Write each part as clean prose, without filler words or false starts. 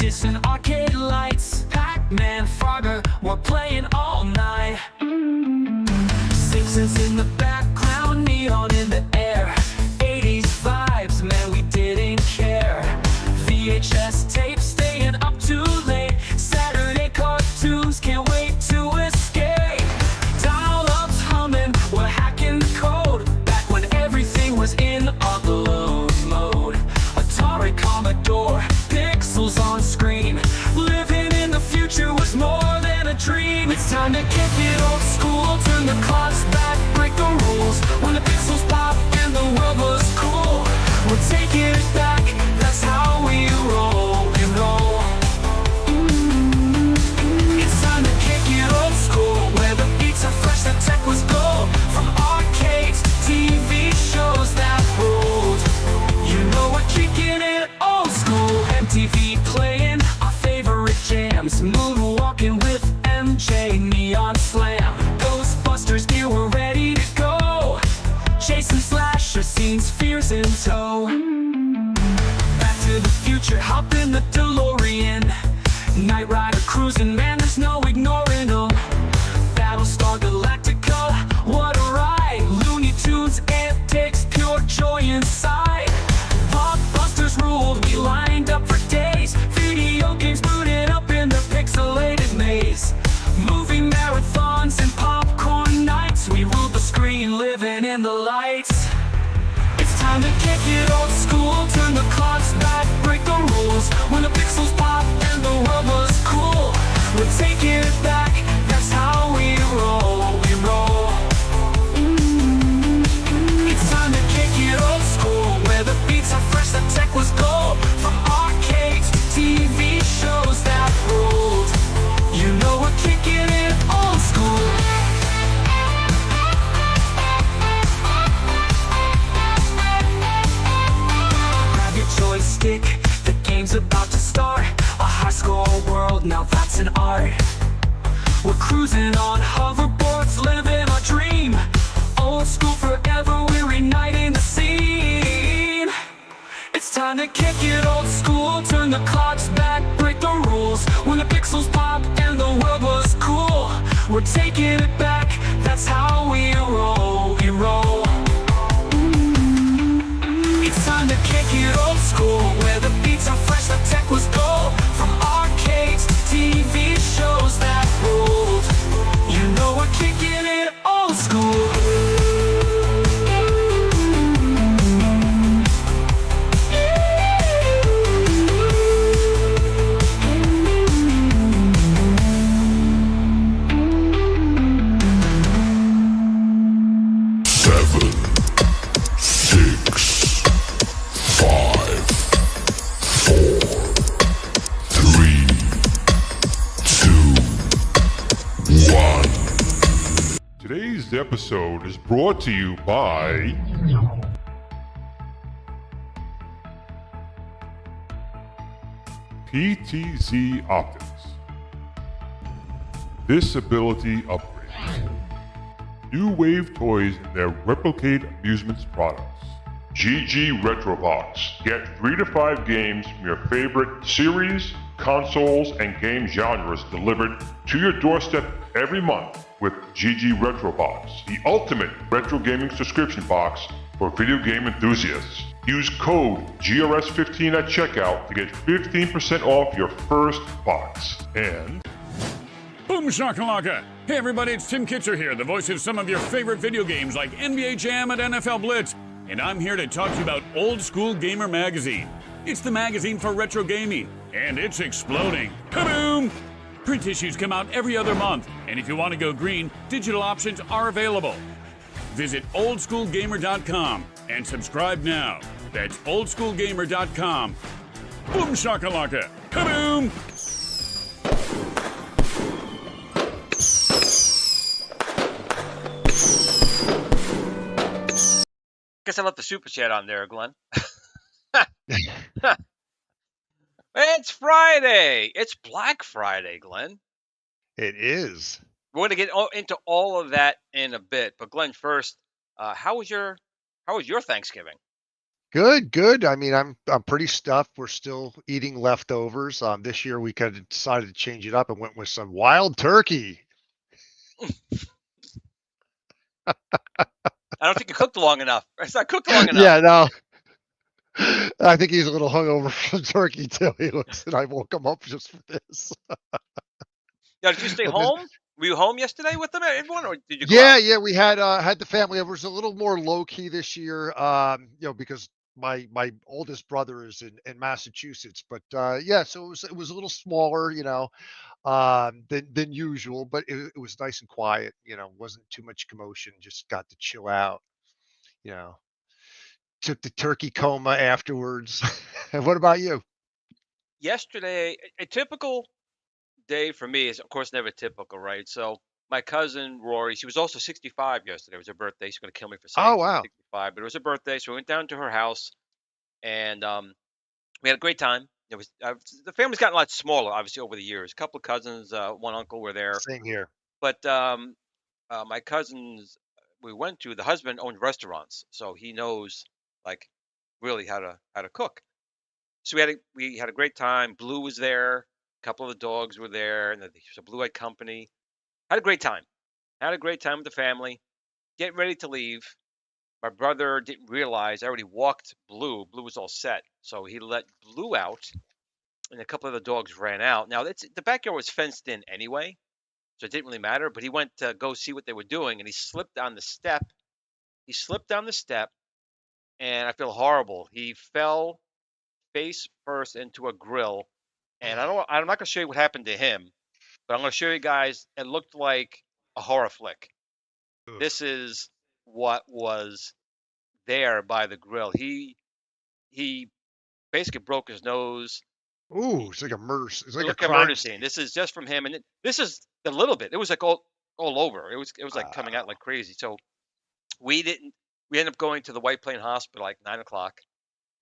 dissing arcade lights. Pac-Man, Frogger, we're playing all night. Simpsons in the background, neon in the air. 80s vibes, man, we didn't care. VHS tapes staying up too late. Saturday cartoons, can't wait to escape. Dial-ups humming, we're hacking the code. Back when everything was in upload mode. Atari, Commodore, pixels on screen. Living in the future was more than a dream. It's time to kick it old school, turn the clocks back, break the rules. When the pixels pop and the world was cool, we're taking it back, that's how we roll, we roll. It's time to kick it old school, where the beats are fresh, the tech was gold. From arcades to TV shows that ruled, you know we're kicking it old school. MTV playing our favorite jams, moonwalking with MJ, Neon Slam. Ghostbusters gear, we're ready to go. Chasing slasher scenes, fears in tow. Back to the future, hop in the DeLorean. Knight Rider cruising, man, there's no ignoring them. Battlestar Galactica, what a ride. Looney Tunes, antics, pure joy inside. Blockbusters ruled, we lined up for days. Video games booted up in the pixelated maze. Movie marathons and popcorn nights, we ruled the screen, living in the lights. It's time to kick it old school, turn the clocks back, break the rules. When the pixels pop and the world was cool, we're taking it back, that's how we roll, we roll. It's time to kick it old school, where the beats are fresh, the tech was gold. From arcades to TV shows that ruled, you know we're kicking it old school. Grab your joystick, the game's about to start. A high-score world, now that's an art. We're cruising on hoverboards, living our dream. Old school forever, we're igniting the scene. It's time to kick it old school, turn the clocks back, break the rules. When the pixels pop and the world was cool, we're taking it back, that's how we roll, we roll. It's time to kick it old school, where the beats are fresh, the tech was gold. From arcades to TV shows that ruled, you know we're kicking it old school. Today's episode is brought to you by PTZ Optics. Disability upgrade. New Wave Toys and their Replicate Amusements products. GG Retrobox. Get 3 to 5 games from your favorite series, consoles, and game genres delivered to your doorstep every month with GG Retrobox, the ultimate retro gaming subscription box for video game enthusiasts. Use code GRS15 at checkout to get 15% off your first box. And Boom shakalaka! Hey everybody, it's Tim Kitzer here, the voice of some of your favorite video games like NBA Jam and NFL Blitz. And I'm here to talk to you about Old School Gamer Magazine. It's the magazine for retro gaming, and it's exploding. Kaboom! Print issues come out every other month, and if you want to go green, digital options are available. Visit oldschoolgamer.com and subscribe now. That's oldschoolgamer.com. Boom shakalaka! Kaboom! Guess I left the super chat on there, Glenn. It's Friday. It's Black Friday, Glenn. It is. We're going to get into all of that in a bit, but Glenn, first, how was your Thanksgiving? Good. I mean, I'm pretty stuffed. We're still eating leftovers. This year we kind of decided to change it up and went with some wild turkey. I don't think you cooked long enough. It's not cooked long enough. Yeah, no. I think he's a little hungover from turkey too. He looks, and I woke him up just for this. Now, did you stay And then- home? Were you home yesterday with them, everyone, or did you go yeah, out? yeah, we had the family over. It was a little more low key this year, because my oldest brother is in Massachusetts. But yeah, so it was a little smaller, than usual, but it was nice and quiet. Wasn't too much commotion. Just got to chill out. You know, took the turkey coma afterwards. And what about you? Yesterday, a typical day for me is, of course, never typical, right? So my cousin Rory, she was also 65 yesterday. It was her birthday. She's gonna kill me for saying Oh she was wow, 65, but it was her birthday, so we went down to her house and we had a great time. It was the family's gotten a lot smaller, obviously, over the years. A couple of cousins, one uncle were there, same here. but my cousins we went to, the husband owned restaurants, so he knows like really how to cook. So we had a great time. Blue was there, a couple of the dogs were there, and there's a blue-eyed company. Had a great time. Had a great time with the family. Getting ready to leave. My brother didn't realize I already walked Blue. Blue was all set, so he let Blue out, and a couple of the dogs ran out. Now the backyard was fenced in anyway, so it didn't really matter. But he went to go see what they were doing, and he slipped down the step. He slipped down the step, and I feel horrible. He fell face first into a grill, and I'm not gonna show you what happened to him, but I'm gonna show you guys. It looked like a horror flick. Ugh. This is what was there by the grill. He basically broke his nose. Ooh, it's like a murder. It's It like a looked like a murder crime scene. scene. This is just from him, and this is a little bit. It was like all over. It was like coming out Wow. like crazy. So we didn't. We ended up going to the White Plain Hospital like 9 o'clock.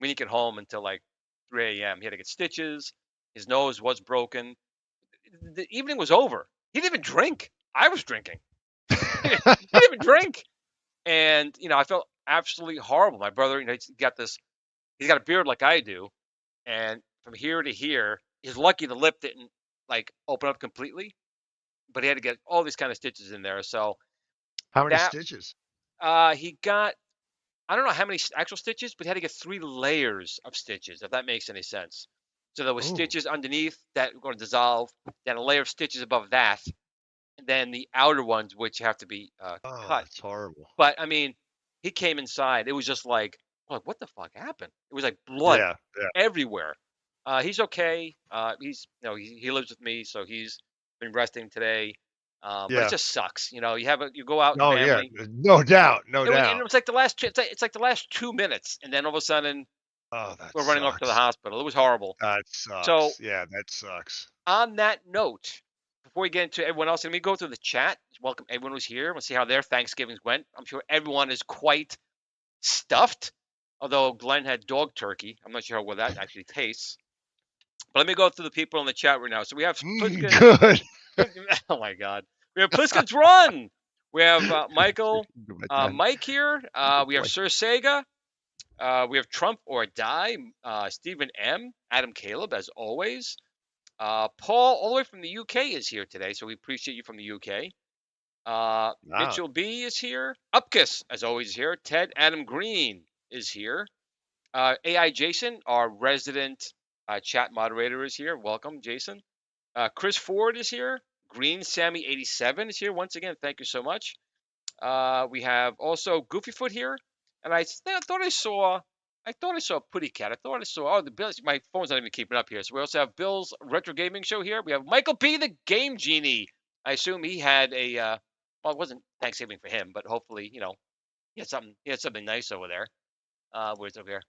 We didn't get home until like 3 a.m. He had to get stitches. His nose was broken. The evening was over. He didn't even drink. I was drinking. He didn't even drink. And I felt absolutely horrible. My brother, he's got a beard like I do, and from here to here, he's lucky the lip didn't like open up completely, but he had to get all these kind of stitches in there. So How many that stitches? he got, I don't know how many actual stitches, but he had to get 3 layers of stitches, if that makes any sense. So there was Oh, stitches underneath that were going to dissolve, then a layer of stitches above that, and then the outer ones which have to be oh, cut. that's horrible. But I mean, he came inside. It was just like, what the fuck happened? It was like blood Yeah, yeah, everywhere. He's okay. He's he lives with me, so he's been resting today. But it yeah. just sucks. You go out in Oh, yeah. family. No doubt, no It doubt. was like the last. It's like the last 2 minutes, and then all of a sudden Oh, that we're running off to the sucks. hospital. It was horrible. That So sucks. Yeah, that sucks. on that note, before we get into everyone else, let me go through the chat. Welcome everyone who's here. We'll see how their Thanksgivings went. I'm sure everyone is quite stuffed. Although Glenn had dog turkey, I'm not sure how well that actually tastes. But let me go through the people in the chat right now. So we have Pliskin. Good. Oh my God. We have Pliskin's Run. We have Michael, Good my dad. Mike here. Good We have boy. Sir Sega. We have Trump or Die. Stephen M. Adam Caleb, as always. Paul, all the way from the UK, is here today. So we appreciate you from the UK. Wow. Mitchell B is here. Upkiss, as always, is here. Ted Adam Green is here. AI Jason, our resident chat moderator, is here. Welcome, Jason. Chris Ford is here. Green Sammy 87 is here once again. Thank you so much. We have also Goofyfoot here, and I thought I saw. I thought I saw Putty Cat. I thought I saw. Oh, the Bills. My phone's not even keeping up here. So we also have Bill's Retro Gaming Show here. We have Michael P, the Game Genie. I assume he had a. Well, it wasn't Thanksgiving for him, but hopefully, he had something. He had something nice over there. Where's it over here?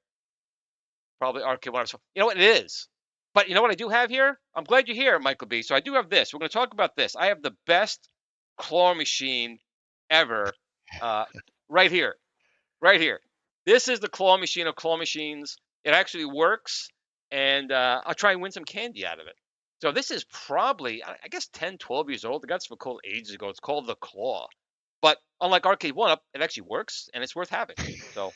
Probably Arcade One. You know what it is? But you know what I do have here? I'm glad you're here, Michael B. So I do have this. We're going to talk about this. I have the best claw machine ever, right here, right here. This is the claw machine of claw machines. It actually works, and I'll try and win some candy out of it. So this is probably, I guess, 10, 12 years old. I got this for cool ages ago. It's called the Claw. But unlike Arcade One Up, it actually works, and it's worth having. So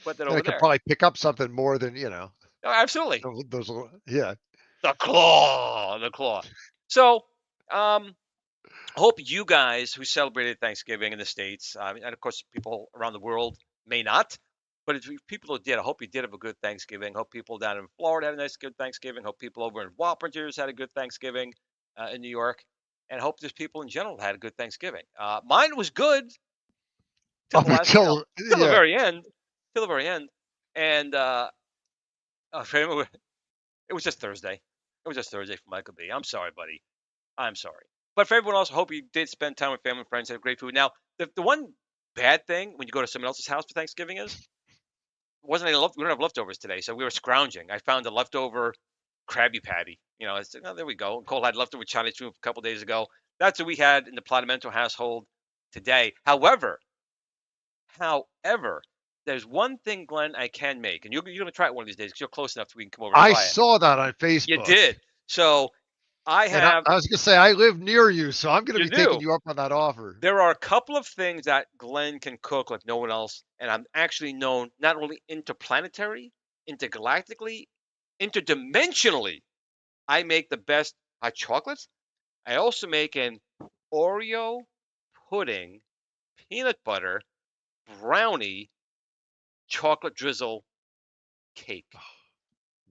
put that And over it could there. probably pick up something more than, Oh, absolutely. those little, yeah. The claw, the claw. So, hope you guys who celebrated Thanksgiving in the States, and of course, people around the world may not, but if people who did, I hope you did have a good Thanksgiving. Hope people down in Florida had a nice, good Thanksgiving. Hope people over in Wappingers had a good Thanksgiving in New York, and hope just people in general had a good Thanksgiving. Mine was good till the Up last, until, till the yeah. very end, till the very end, and it was just Thursday. It was just Thursday for Michael B. I'm sorry, buddy. I'm sorry. But for everyone else, I hope you did spend time with family and friends, have great food. Now, the one bad thing when you go to someone else's house for Thanksgiving is wasn't any we don't have leftovers today, so we were scrounging. I found a leftover Krabby Patty. It's, oh, there we go. Cole had leftover Chinese food a couple days ago. That's what we had in the Platimento household today. However, there's one thing, Glenn, I can make, and you're going to try it one of these days because you're close enough so we can come over and I try it. saw that on You Facebook. did. So I And I have. was going to say, I live near you, so I'm going to You be taking do. you up on that offer. There are a couple of things that Glenn can cook like no one else, and I'm actually known not only interplanetary, intergalactically, interdimensionally. I make the best hot chocolates. I also make an Oreo pudding, peanut butter, brownie, chocolate drizzle cake.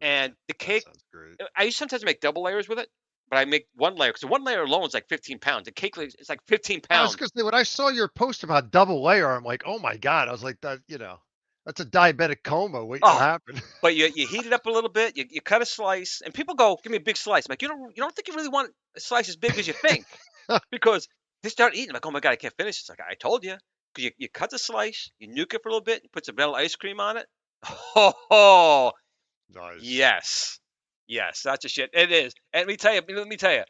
And the That cake, sounds great. I used sometimes make double layers with it, but I make one layer because one layer alone is like 15 pounds. The cake is like 15 I was pounds. going to say, when I saw your post about double layer, I'm like, oh my God. I was like, that, that's a diabetic coma waiting to Oh, happen. but you heat it up a little bit. You cut a slice, and people go, "Give me a big slice." I'm like, you don't think you really want a slice as big as you think, because they start eating. I'm like, oh my god, I can't finish. It's like I told you, because you cut the slice, you nuke it for a little bit, you put some vanilla ice cream on it. Oh, Nice. yes, yes, that's a shit. It is. And let me tell you,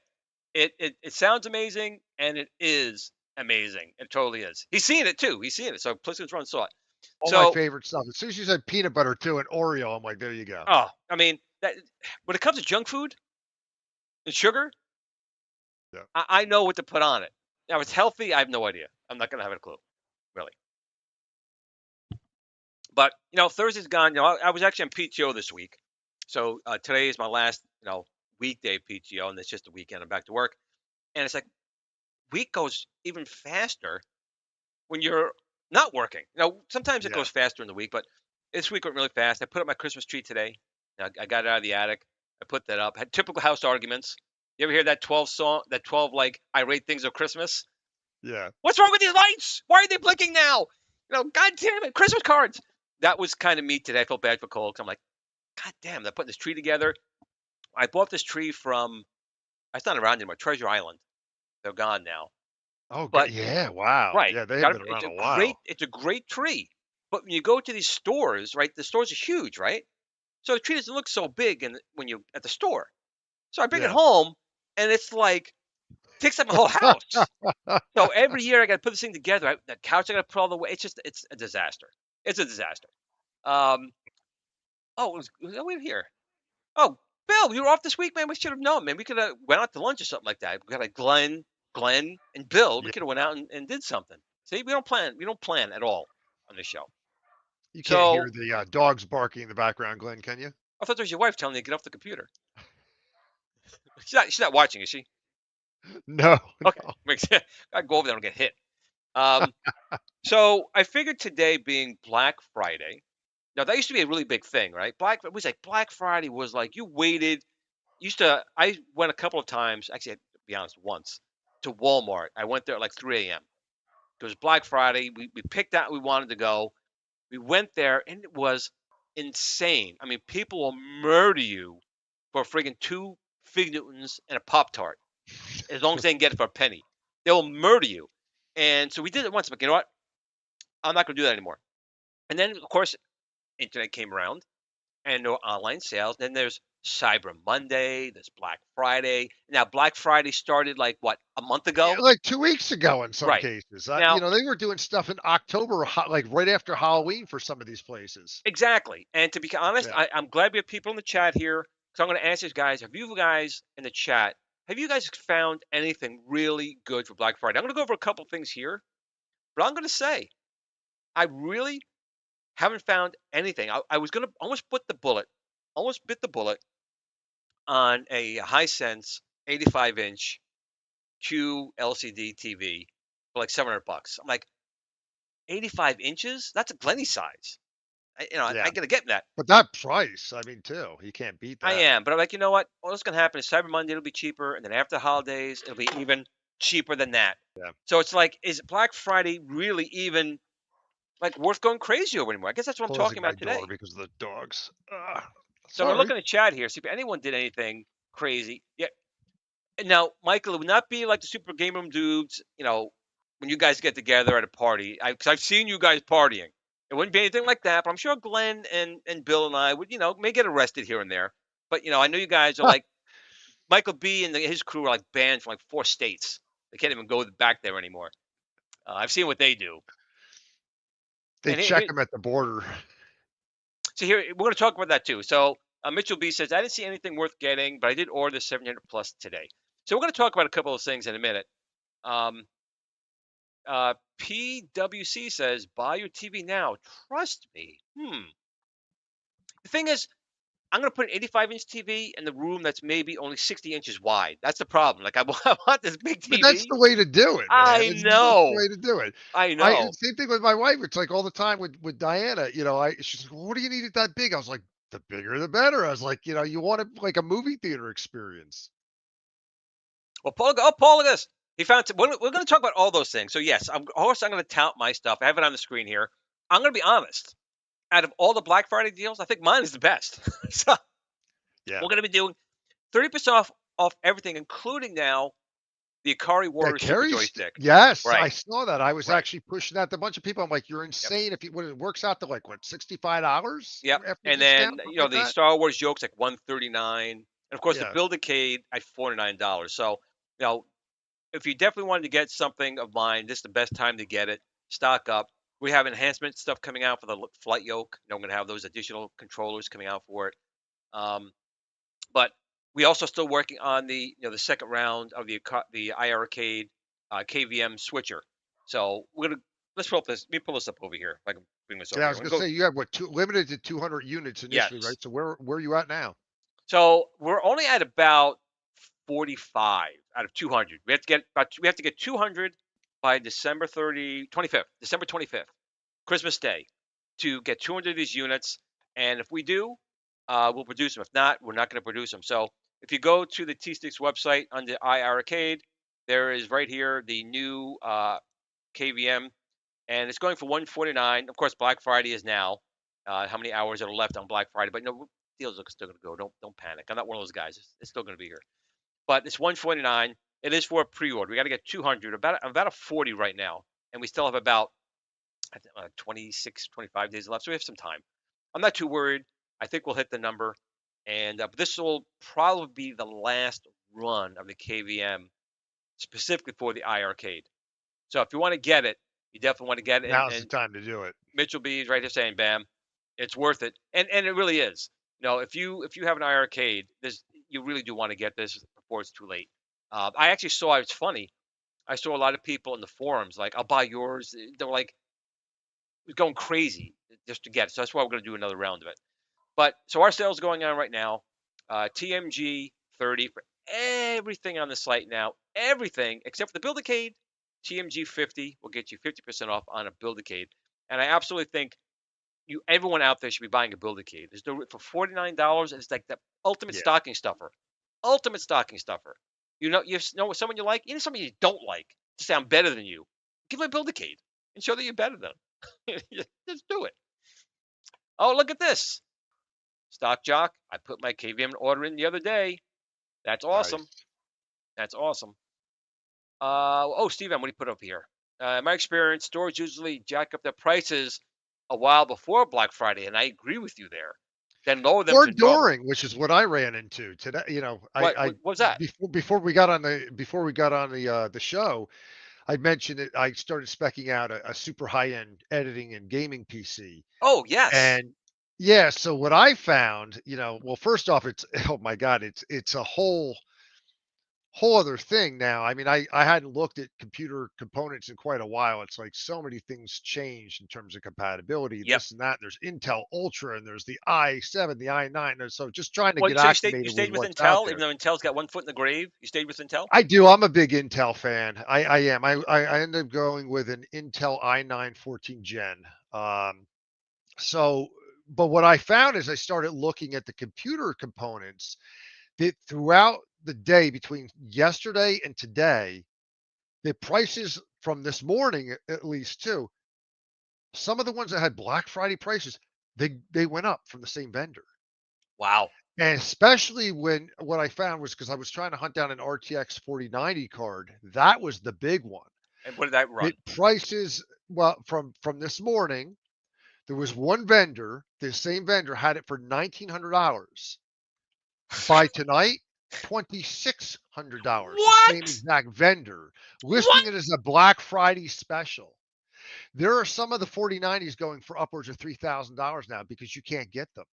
it sounds amazing, and it is amazing. It totally is. He's seeing it too. He's seeing it. So Plisken's Run saw it. All my So, favorite stuff. As soon as you said peanut butter too and Oreo, I'm like, there you go. oh, I mean, when it comes to junk food and sugar, Yeah. I know what to put on it. Now, if it's healthy, I have no idea. I'm not gonna have a clue, really. But Thursday's gone. I was actually on PTO this week, so today is my last weekday PTO, and it's just a weekend. I'm back to work, and it's like week goes even faster when you're not working. Sometimes it Yeah. goes faster in the week, but this week went really fast. I put up my Christmas tree today. I got it out of the attic. I put that up. Had typical house arguments. You ever hear that 12 song, that 12 like irate things of Christmas? Yeah. What's wrong with these lights? Why are they blinking now? God damn it, Christmas cards. That was kind of me today. I felt bad for Cole because I'm like, God damn, they're putting this tree together. I bought this tree from, it's not around anymore, Treasure Island. They're gone now. Oh, But yeah. Wow. right, Yeah. They have got been it's around a a while. great tree. But when you go to these stores, right, the stores are huge, right? So the tree doesn't look so big when you at the store. So I bring it Yeah. home, and it's like takes up my whole house. So every year I got to put this thing together. The couch I got to put all the way. It's a disaster. It's a disaster. Um. Oh, it was over here. Oh, Bill, you were off this week, man. We should have known, man. We could have went out to lunch or something like that. We got like Glenn, and Bill. We Yeah. could have went out and did something. See, we don't plan. We don't plan at all on this show. You can't hear So the dogs barking in the background, Glenn, can you? I thought there was your wife telling you to get off the computer. She's not watching, is she? No. Okay, I go over there and get hit. Um. So I figured today being Black Friday. Now that used to be a really big thing, right? It was like Black Friday was like you waited. I went a couple of times. Actually, to be honest, once to Walmart. I went there at like 3 a.m. It was Black Friday. We picked out we wanted to go. We went there and it was insane. I mean, people will murder you for friggin' two Fig Newtons and a Pop Tart as long as they can get it for a penny. They will murder you. And so we did it once, but you know what? I'm not going to do that anymore. And then, of course, internet came around and there were online sales. Then there's Cyber Monday, there's Black Friday. Now, Black Friday started like what, a month Yeah, ago? like 2 weeks ago in some Right. cases. Now, They were doing stuff in October, like right after Halloween for some of these places. exactly. And to be honest, Yeah. I'm glad we have people in the chat here. So I'm going to ask you guys, have you guys in the chat, have you guys found anything really good for Black Friday? I'm going to go over a couple things here, but I'm going to say, I really Haven't found anything. I was gonna almost bit the bullet on a Hisense 85-inch Q LCD TV for like $700. I'm like, 85 inches? That's a plenty size. Yeah. I gotta get that. But that price, I mean, too, you can't beat I that. am, but I'm like, you know what? What's gonna happen is Cyber Monday it'll be cheaper, and then after holidays it'll be even cheaper than that. Yeah. So it's like, is Black Friday really even like worth going crazy over anymore? I guess that's what I'm talking Closing my about door today. because of the dogs. So I'm gonna Sorry. look in the chat here, see if anyone did anything crazy. Yeah. And now, Michael, it would not be like the Super Game Room dudes, when you guys get together at a party. Because I've seen you guys partying. It wouldn't be anything like that, but I'm sure Glenn and Bill and I would, may get arrested here and there. But I know you guys are like Michael B and his crew are like banned from like 4 states. They can't even go back there anymore. I've seen what they do. They And check them at the border. so here we're going to talk about that too. So Mitchell B says I didn't see anything worth getting, but I did order the 700 plus today. So we're going to talk about a couple of things in a minute. Um, PWC says buy your TV now. Trust me. The thing is, I'm going to put an 85-inch TV in the room that's maybe only 60 inches wide. That's the problem. Like, I want this big But that's TV. the way to do it, man. I It's just the know. way to do it. I I know. Same thing with my wife. It's like all the time with Diana. She's like, well, "What do you need it that big?" I was like, "The bigger, the better." I was like, you want it like a movie theater experience. Well, Paul, look at this. He found. We're going to talk about all those things. So yes, of course, I'm going to tout my stuff. I have it on the screen here. I'm going to be honest. Out of all the Black Friday deals, I think mine is the best. So Yeah. we're going to be doing 30% off everything, including now the Ikari Yeah, Warrior Super Carrie's. Joystick. Yes, I Right. saw that. I was Right. actually pushing that to a bunch of people. I'm like, "You're Yep. insane if when it works out to like what, $65 Yep. after And discount, then something like the that." Star Wars jokes like 139, and of course the Yeah. Build-A-Case at $49. So if you definitely wanted to get something of mine, this is the best time to get it. Stock up. We have enhancement stuff coming out for the flight yoke. I'm going to have those additional controllers coming out for it. But we also still working on the second round of the Arcade KVM switcher. So let's pull up this. Let me pull this up over here. If I can bring this over Yeah, I here. was I'm gonna gonna go. say you have what, limited to 200 units initially, Yes. right? So where are you at now? So we're only at about 45 out of 200. We have to get 200 by December 25th, Christmas Day, to get 200 of these units. And if we do, we'll produce them. If not, we're not going to produce them. So if you go to the T-Sticks website under iArcade, there is right here the new KVM, and it's going for 149. Of course, Black Friday is now. How many hours are left on Black Friday? But no, deals are still going to go. Don't panic. I'm not one of those guys. It's still going to be here. But it's 149. It is for a pre-order. We got to get 200. About a 40 right now, and we still have about 26, 25 days left. So we have some time. I'm not too worried. I think we'll hit the number, and but this will probably be the last run of the KVM specifically for the iArcade. So if you want to get it, you definitely want to get it. Now's the And time to do it. Mitchell B is right here saying, "Bam, it's worth it," and it really is. If you have an iArcade, this you really do want to get this before it's too late. I actually saw it's funny. I saw a lot of people in the forums like, "I'll buy yours." They're like going crazy just to get it. So that's why we're going to do another round of it. But so our sales going on right now. TMG 30 for everything on the site now. Everything except for the Build-A-Cade. TMG 50 will get you 50% off on a Build-A-Cade. And I absolutely think everyone out there should be buying a Build-A-Cade. There's no for $49. It's like the ultimate Yeah. stocking stuffer. Ultimate stocking stuffer. You know someone you like, even someone you don't like. Just say I'm better than you. Give them a Build-A-Cade and show that you're better than them. Just do it. Oh, look at this. Stock Jock. I put my KVM order in the other day. That's awesome. Nice. That's awesome. Steve M, what do you put up here? In my experience, stores usually jack up their prices a while before Black Friday, and I agree with you there. Then lower them Or to normal. during, which is what I ran into today. I What was that? before we got on the show, I mentioned it. I started specking out a super high end editing and gaming PC. Oh, yes. And yeah, so what I found, well, first off, it's oh my God, it's a whole other thing now. I mean, I hadn't looked at computer components in quite a while. It's like so many things changed in terms of compatibility, Yep. this and that. There's Intel Ultra and there's the i7, the i9. And so just trying to Well, get so you acclimated with stayed with what's out Intel, even there. though Intel's got one foot in the grave. You stayed with Intel. I do. I'm a big Intel fan. I am. I ended up going with an Intel i9 14 Gen. So, but what I found is I started looking at the computer components that throughout the day between yesterday and today, the prices from this morning at least too, some of the ones that had Black Friday prices, they went up from the same vendor. Wow. And especially when what I found was because I was trying to hunt down an RTX 4090 card, that was the big one. And what did that run? The prices, well, from this morning, there was one vendor, the same vendor had it for $1,900. By tonight, $2,600. The same What? exact vendor, What? listing it as a Black Friday special. There are some of the 4090s going for upwards of $3,000 now because you can't get them.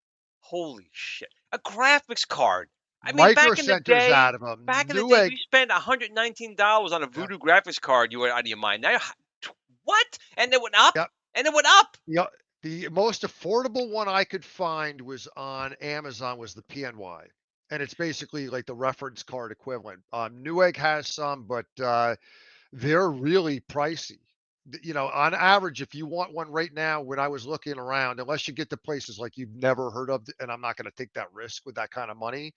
Holy shit! A graphics card. I mean, Micro Center's out of them. back in the day, if Newegg, you spent $119 on a yeah, Voodoo graphics card, you were out of your mind. Now, what? And it went up, yeah, and it went up. yeah. The most affordable one I could find was on Amazon was the PNY, and it's basically like the reference card equivalent. Newegg has some, but they're really pricey. On average, if you want one right now, when I was looking around, unless you get to places like you've never heard of, and I'm not going to take that risk with that kind of money,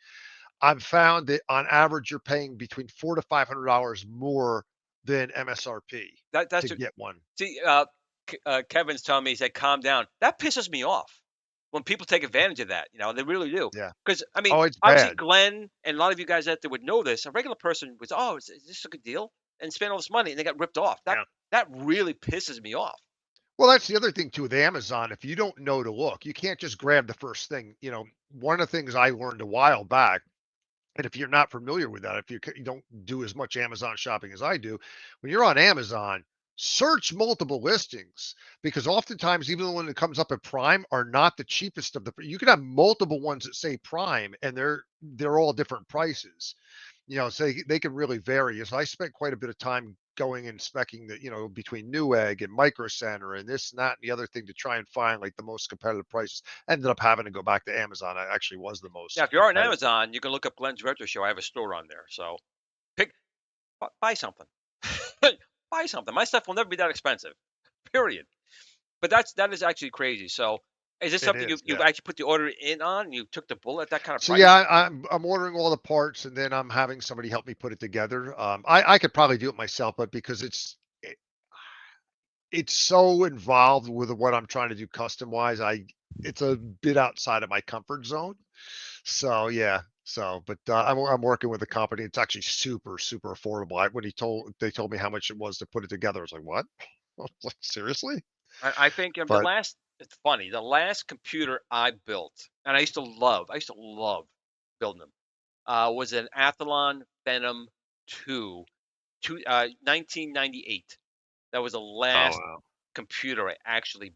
I've found that on average you're paying between $400 to $500 more than MSRP That's to get one. see. Kevin's telling me, he said, "Calm down." That pisses me off when people take advantage of that. They really do. Yeah. Because I mean, Oh, it's obviously, bad. Glenn and a lot of you guys out there would know this. A regular person was, "Oh, is this a good deal?" and spend all this money, and they got ripped off. That really pisses me off. Well, that's the other thing too with Amazon. If you don't know to look, you can't just grab the first thing. One of the things I learned a while back, and if you're not familiar with that, if you don't do as much Amazon shopping as I do, when you're on Amazon, search multiple listings because oftentimes, even when it comes up at Prime, are not the cheapest of the. You can have multiple ones that say Prime, and they're all different prices. So they can really vary. So I spent quite a bit of time going and specking between Newegg and Micro Center and this and that and the other thing to try and find like the most competitive prices. Ended up having to go back to Amazon. I actually was the Now, most if you're on competitive. Amazon, you can look up Glenn's Retro Show. I have a store on there, so pick, buy something, buy something. My stuff will never be that expensive. Period. But that is actually crazy. So, is this It something is, you've yeah. actually put the order in on? You took the bullet at that kind of So price? yeah, I'm ordering all the parts and then I'm having somebody help me put it together. I could probably do it myself, but because it's so involved with what I'm trying to do custom wise, it's a bit outside of my comfort zone. So yeah, but I'm working with a company. It's actually super super affordable. When they told me how much it was to put it together, I was like, what? I was like, seriously? I think But it's funny. The last computer I built, and I used to love building them, was an Athlon Phenom 2, 1998. That was the oh last wow. computer I actually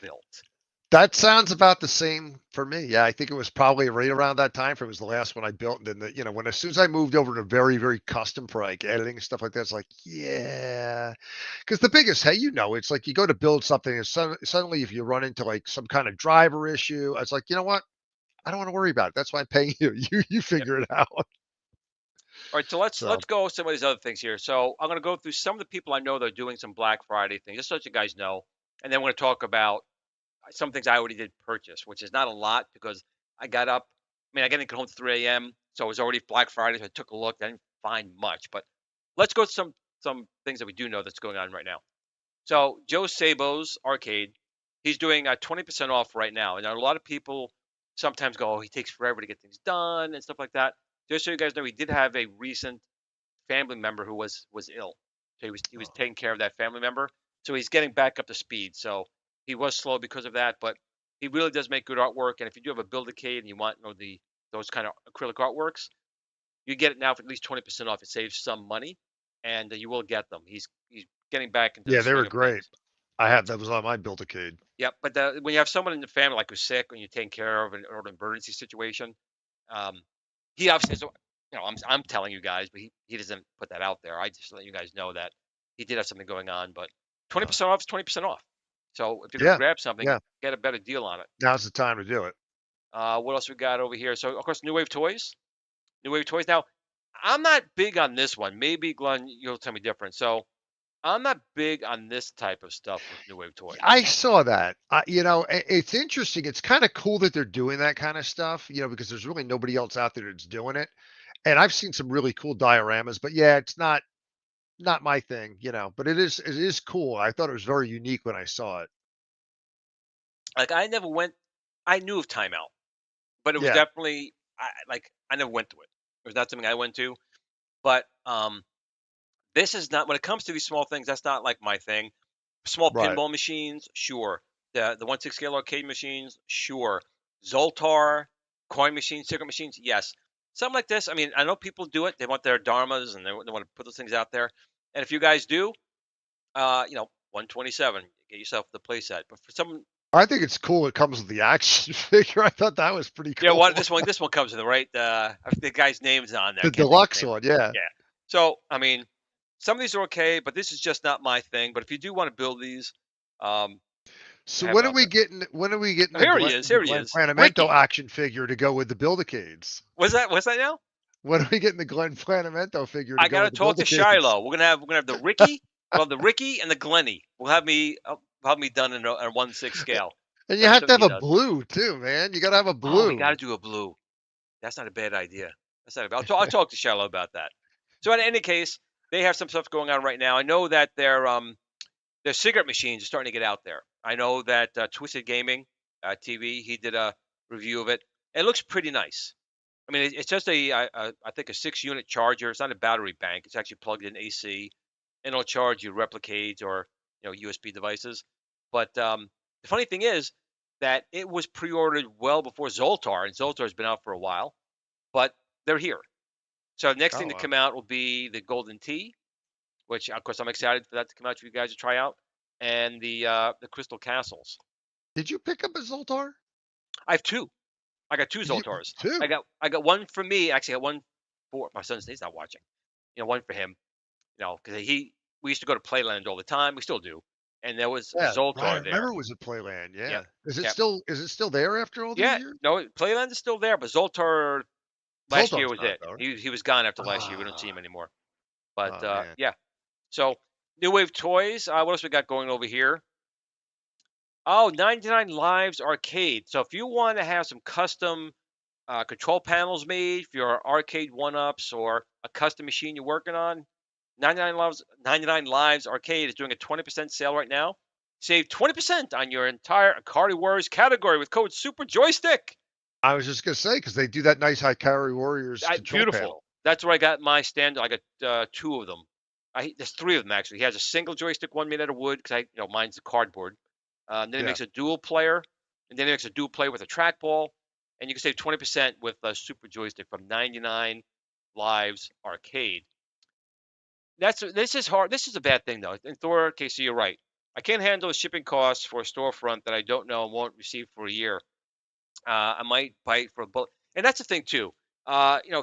built. That sounds about the same for me. Yeah, I think it was probably right around that time frame was the last one I built. And then when as soon as I moved over to very, very custom for like editing and stuff like that, it's like, yeah. Because the biggest, hey, it's like you go to build something and suddenly if you run into like some kind of driver issue, it's like, you know what? I don't want to worry about it. That's why I'm paying you. You figure it out. All right, so let's So let's go some of these other things here. So I'm going to go through some of the people I know that are doing some Black Friday things, just so that you guys know, and then we're going to talk about some things I already did purchase, which is not a lot because I got up. I mean, I didn't get home at 3 a.m., so it was already Black Friday. So I took a look. I didn't find much, but let's go to some things that we do know that's going on right now. So Joe Sabo's Arcade, he's doing 20% off right now, and a lot of people sometimes go, "Oh, he takes forever to get things done and stuff like that." Just so you guys know, he did have a recent family member who was ill, so he was taking care of that family member. So he's getting back up to speed. So he was slow because of that, but he really does make good artwork. And if you do have a Build-A-Case and you want those kind of acrylic artworks, you get it now for at least 20% off. It saves some money, and you will get them. He's getting back into the yeah, they swing were of great. things. That was on my Build-A-Cade. Yep, but when you have someone in the family like who's sick and you're taking care of or an emergency situation, um, he obviously has I'm telling you guys, but he doesn't put that out there. I just let you guys know that he did have something going on, but Uh, 20% off is 20% off. So if you're gonna yeah, grab something, yeah. get a better deal on it. Now's the time to do it. What else we got over here? So of course, New Wave Toys. New Wave Toys. Now, I'm not big on this one. Maybe Glenn, you'll tell me different. So I'm not big on this type of stuff with New Wave Toys. I saw that. It's interesting. It's kind of cool that they're doing that kind of stuff, because there's really nobody else out there that's doing it. And I've seen some really cool dioramas, but yeah, it's not my thing, but it is cool. I thought it was very unique when I saw it. Like I never went. I knew of Timeout, but it was Yeah, definitely I never went to it. It was not something I went to. But this is not when it comes to these small things. That's not like my thing. Small right. pinball machines, sure. The 1/6 scale arcade machines, sure. Zoltar, coin machines, cigarette machines, yes. Something like this. I mean, I know people do it. They want their dharmas and they want to put those things out there. And if you guys do, 127, get yourself the playset. But for some, I think it's cool. It comes with the action figure. I thought that was pretty yeah, cool. this one comes with the right. I think the guy's name's on there. I The can't think of deluxe his name. one, yeah. Yeah. So I mean, some of these are okay, but this is just not my thing. But if you do want to build these, um, So have it when are out we there. getting when are we getting Oh, here he is. The Here he Glen is. Planamento Ricky. action figure to go with the Build-A-Cades? What's that now? When are we getting the Glen Planamento figure to I go gotta with the talk to Build-A-Cades? Shiloh. We're gonna have the Ricky. We'll have the Ricky and the Glenny. We'll have me done in a 1/6 scale. And you That'll be have to something have he a does. blue too, man. You gotta have a Oh, we blue. gotta do a blue. That's not a bad idea. That's not a bad. I'll talk to Shiloh about that. So in any case, they have some stuff going on right now. I know that their cigarette machines are starting to get out there. I know that Twisted Gaming TV, he did a review of it. It looks pretty nice. I mean, it's just I think a 6-unit charger. It's not a battery bank. It's actually plugged in AC, and it'll charge your replicades or USB devices. But the funny thing is that it was pre-ordered well before Zoltar, and Zoltar's been out for a while, but they're here. So next Oh thing to wow. come out will be the Golden Tee, which of course I'm excited for that to come out for you guys to try out, and the Crystal Castles. Did you pick up a Zoltar? I have two. I got two Did you Zoltars. I two? got I got one for me. Actually, I got one for my son's. He's not watching. One for him. Because we used to go to Playland all the time. We still do. And there was a Yeah, right. I Zoltar there. remember it was at Playland. Yep. Yeah. Is it Yep. still there after all these Yeah. years? No, Playland is still there, but Zoltar last year Zoltar's was not it. though, right? He was gone after last year. We don't see him Ah, anymore. But oh man. yeah. So New Wave Toys. What else we got going over here? Oh, 99 Lives Arcade. So if you want to have some custom control panels made for your arcade one-ups or a custom machine you're working on, 99 Lives Arcade is doing a 20% sale right now. Save 20% on your entire Ikari Warriors category with code Super Joystick. I was just gonna say because they do that nice Ikari Warriors control Beautiful. panel. That's where I got my standard. I got two of them. There's three of them actually. He has a single joystick one made out of wood because mine's a cardboard. Then he Yeah. makes a dual player, and then he makes a dual player with a trackball, and you can save 20% with a Super Joystick from 99 Lives Arcade. This is hard. This is a bad thing though. In Thor, Casey, you're right. I can't handle the shipping costs for a storefront that I don't know and won't receive for a year. I might bite for a bullet, and that's the thing too.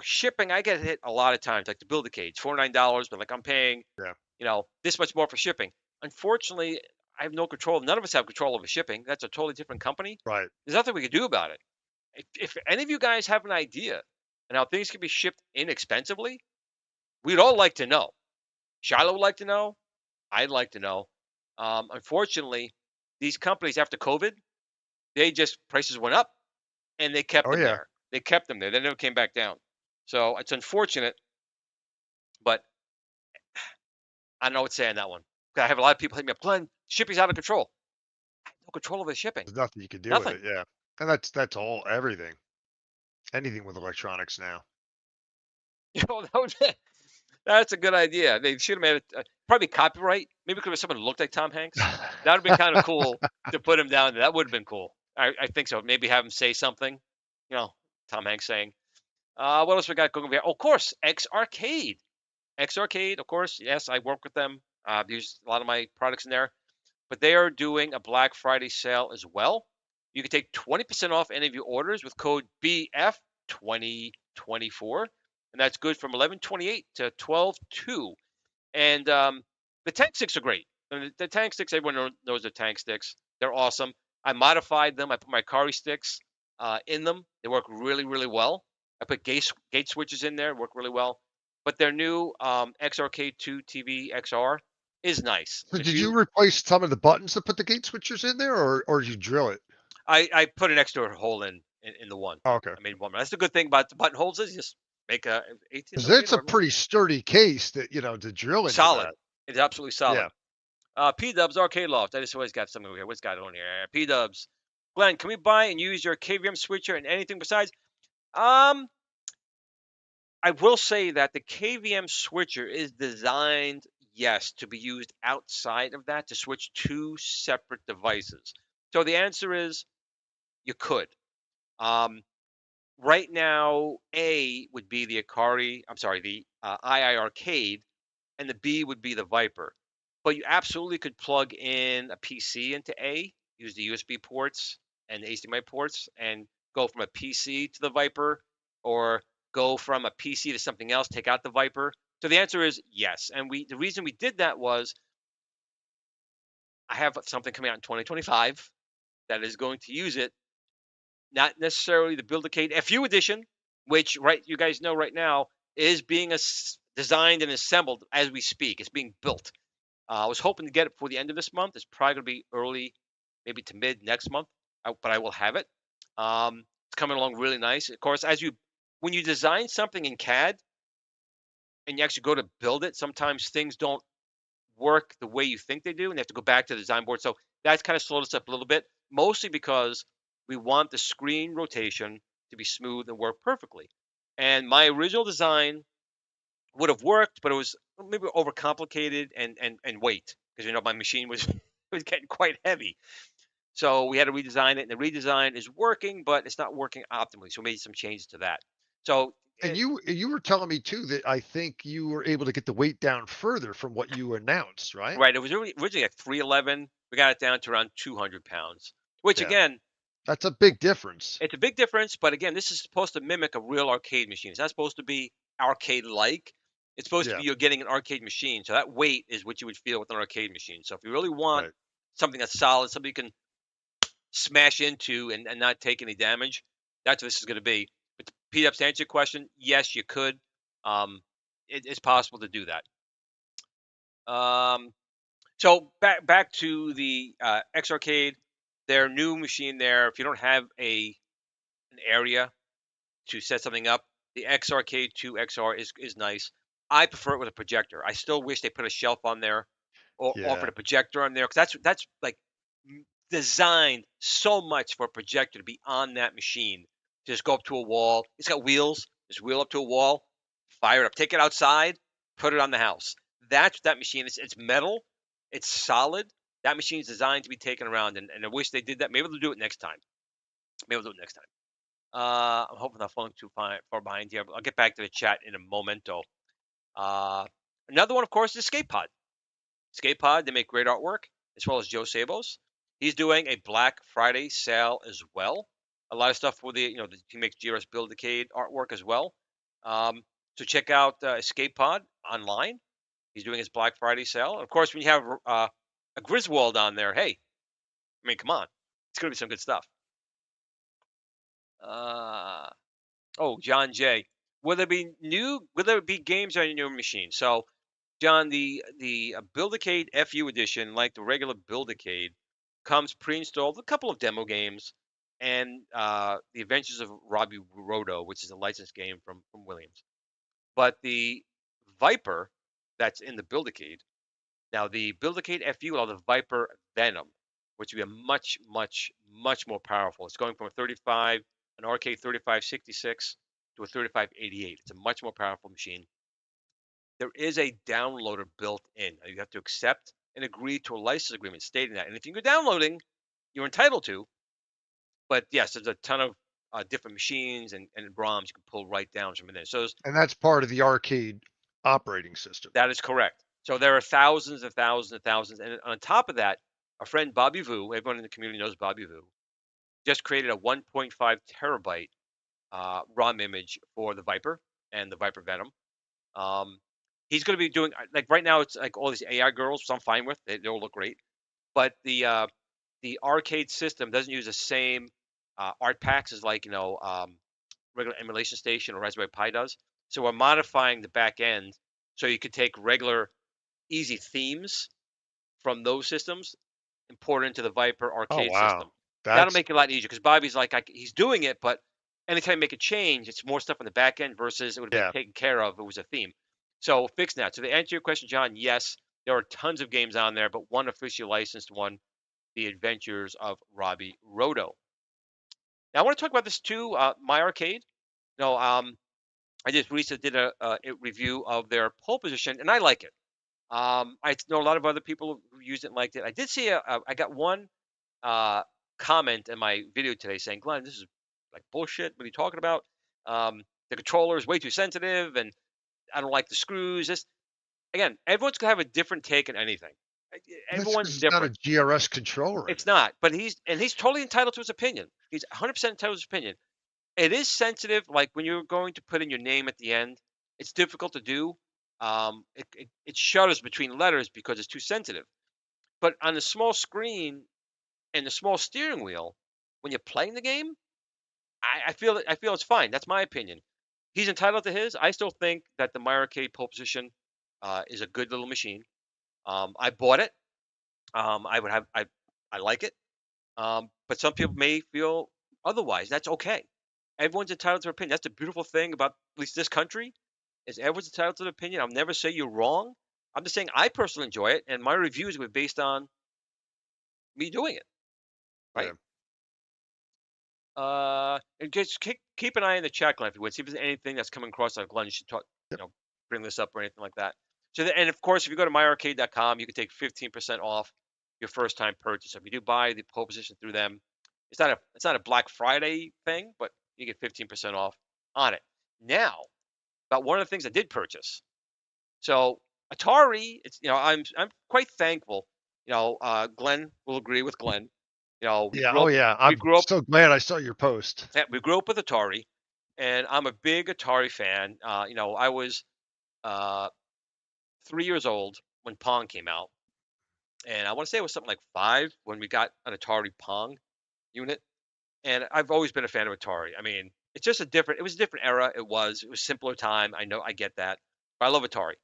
Shipping. I get hit a lot of times, like the Build-A-Case, $49, but like I'm paying, Yeah. this much more for shipping. Unfortunately, I have no control. None of us have control over shipping. That's a totally different company. Right. There's nothing we can do about it. If any of you guys have an idea on how things can be shipped inexpensively, we'd all like to know. Shiloh would like to know. I'd like to know. Unfortunately, these companies after COVID, they just prices went up and they kept Oh them yeah. there. They kept them there. They never came back down. So it's unfortunate, but I don't know what to say on that one. I have a lot of people hit me up. Glenn, shipping's out of control. I have no control over the shipping. There's nothing you can do with Nothing. it. Yeah. And that's everything. Anything with electronics now. That's a good idea. They should have made it probably copyright. Maybe it could have someone who looked like Tom Hanks. That would have been kind of cool to put him down there. That would have been cool. I think so. Maybe have him say something. Tom Hanks saying. What else we got going over here? Oh, of course, X Arcade. X Arcade, of course. Yes, I work with them. I've used a lot of my products in there. But they are doing a Black Friday sale as well. You can take 20% off any of your orders with code BF2024. and that's good from 1128 to 12.2. And the tank sticks are great. And the tank sticks, everyone knows the tank sticks. They're awesome. I modified them. I put my Ikari sticks in them. They work really, really well. I put gate switches in there, work really well. But their new XRK2 TV XR is nice. So If did you you, replace some of the buttons to put the gate switchers in there, or did you drill it? I put an extra hole in the one. Oh, okay. I made one. That's the good thing about the button holes is you just make a 18 Because millimeter it's a or more. pretty sturdy case that to drill into Solid. that. It's absolutely solid. Yeah. P Dubs Arcade Loft. I just always got something over here. What's got on here? P Dubs. Glenn, can we buy and use your KVM switcher and anything besides? Um, I will say that the KVM switcher is designed, yes, to be used outside of that to switch two separate devices. So the answer is you could. Um, right now, A would be the Ikari. I'm sorry, the II Arcade, and the B would be the Viper. But you absolutely could plug in a PC into A, use the USB ports and the HDMI ports, and go from a PC to the Viper, or go from a PC to something else, take out the Viper. So the answer is yes. And the reason we did that was I have something coming out in 2025 that is going to use it, not necessarily the Build-A-Case FU edition, which you guys know right now is being designed and assembled as we speak. It's being built. I was hoping to get it before the end of this month. It's probably going to be early, maybe to mid next month, but I will have it. It's coming along really nice. Of course, when you design something in CAD and you actually go to build it, sometimes things don't work the way you think they do, and they have to go back to the design board. So that's kind of slowed us up a little bit, mostly because we want the screen rotation to be smooth and work perfectly. And my original design would have worked, but it was maybe overcomplicated and weight, because my machine was was getting quite heavy. So we had to redesign it, and the redesign is working, but it's not working optimally. So we made some changes to that. So And you were telling me too that I think you were able to get the weight down further from what you announced, right? right, it was originally at 311. We got it down to around 200 pounds, which Yeah. again, That's a big difference. it's a big difference. But again, this is supposed to mimic a real arcade machine. It's not supposed to be arcade-like. It's supposed to Yeah. be you're getting an arcade machine. So that weight is what you would feel with an arcade machine. So if you really want Right. something that's solid, something you can smash into and not take any damage, that's what this is going to be. But to Pete, to answer your question, yes, you could. It's possible to do that. So back to the X Arcade, their new machine there. If you don't have an area to set something up, the X Arcade 2 XR is nice. I prefer it with a projector. I still wish they put a shelf on there or offered Yeah. a projector on there, because that's like designed so much for a projector to be on that machine. Just go up to a wall. It's got wheels. Just wheel up to a wall, fire it up, take it outside, put it on the house. That's that machine. It's metal. It's solid. That machine is designed to be taken around, and I wish they did that. Maybe they'll do it next time. Maybe they'll do it next time. I'm hoping I'm not falling too far behind here, but I'll get back to the chat in a momento. Uh, Another one, of course, is Escape Pod. Escape Pod, they make great artwork, as well as Joe Sabos. He's doing a Black Friday sale as well. A lot of stuff for he makes GRS Build-A-Case artwork as well. So check out Escape Pod online. He's doing his Black Friday sale. And of course, when you have a Griswold on there, hey, I mean, come on, it's gonna be some good stuff. John J. Will there be games on your machine? So, John, the Build-A-Case FU edition, like the regular Build-A-Case, comes pre-installed with a couple of demo games and the Adventures of Robbie Roto, which is a licensed game from Williams. But the Viper that's in the Build-A-Case, now the Build-A-Case FU will have the Viper Venom, which will be a much, much, much more powerful. It's going from an arcade 3566 to a 3588. It's a much more powerful machine. There is a downloader built in. You have to accept and agree to a license agreement stating that. And if you go downloading, you're entitled to. But yes, there's a ton of different machines and ROMs you can pull right down from there. So And that's part of the arcade operating system. that is correct. So there are thousands and thousands and thousands. And on top of that, our friend Bobby Vu, everyone in the community knows Bobby Vu, just created a 1.5 terabyte ROM image for the Viper. and the Viper Venom. He's going to be doing like right now. It's like all these AI girls, which I'm fine with. They all look great, but the arcade system doesn't use the same art packs as like regular emulation station or Raspberry Pi does. So we're modifying the back end so you could take regular easy themes from those systems, import it into the Viper Oh arcade system. wow, That'll that's make it a lot easier because Bobby's like he's doing it, but anytime you make a change, it's more stuff on the back end versus it would have yeah. been taken care of if it was a theme. So fixing that. So to answer your question, John, yes, there are tons of games on there, but one officially licensed one, The Adventures of Robbie Roto. Now I want to talk about this too. My Arcade. I just recently did a review of their pole position, and I like it. I know a lot of other people who used it and liked it. I did see I got one uh, comment in my video today saying, Glenn, this is like bullshit. What are you talking about? The controller is way too sensitive, and I don't like the screws. This again, everyone's gonna have a different take on anything. That's Everyone's because it's not a different. GRS controller in It's it. not, but he's totally entitled to his opinion. He's 100% entitled to his opinion. It is sensitive, like when you're going to put in your name at the end, it's difficult to do. It shudders between letters because it's too sensitive. But on the small screen and the small steering wheel, when you're playing the game, I feel it's fine. That's my opinion. He's entitled to his. I still think that the Meyer Arcade pole position is a good little machine. I bought it. I like it. But some people may feel otherwise. That's okay. Everyone's entitled to their opinion. That's the beautiful thing about at least this country is everyone's entitled to their opinion. I'll never say you're wrong. I'm just saying I personally enjoy it, and my reviews were based on me doing it, Yeah. right? And just keep an eye on the chat, Glenn, if you would. See if there's anything that's coming across like Glenn, you should talk, Yep. bring this up or anything like that. So, and of course, if you go to myarcade.com, you can take 15% off your first time purchase. If you do buy the pole position through them, it's not a Black Friday thing, but you get 15% off on it. Now, about one of the things I did purchase. So Atari, it's I'm quite thankful. Glenn will agree with Glenn. Yeah. Oh yeah. I'm We so glad I saw your post. grew up with Atari, and I'm a big Atari fan. I was uh, 3 years old when Pong came out, and I want to say it was something like 5 when we got an Atari Pong unit. And I've always been a fan of Atari. I mean, it's just it was a different era. It was simpler time. I know, I get that, but I love Atari.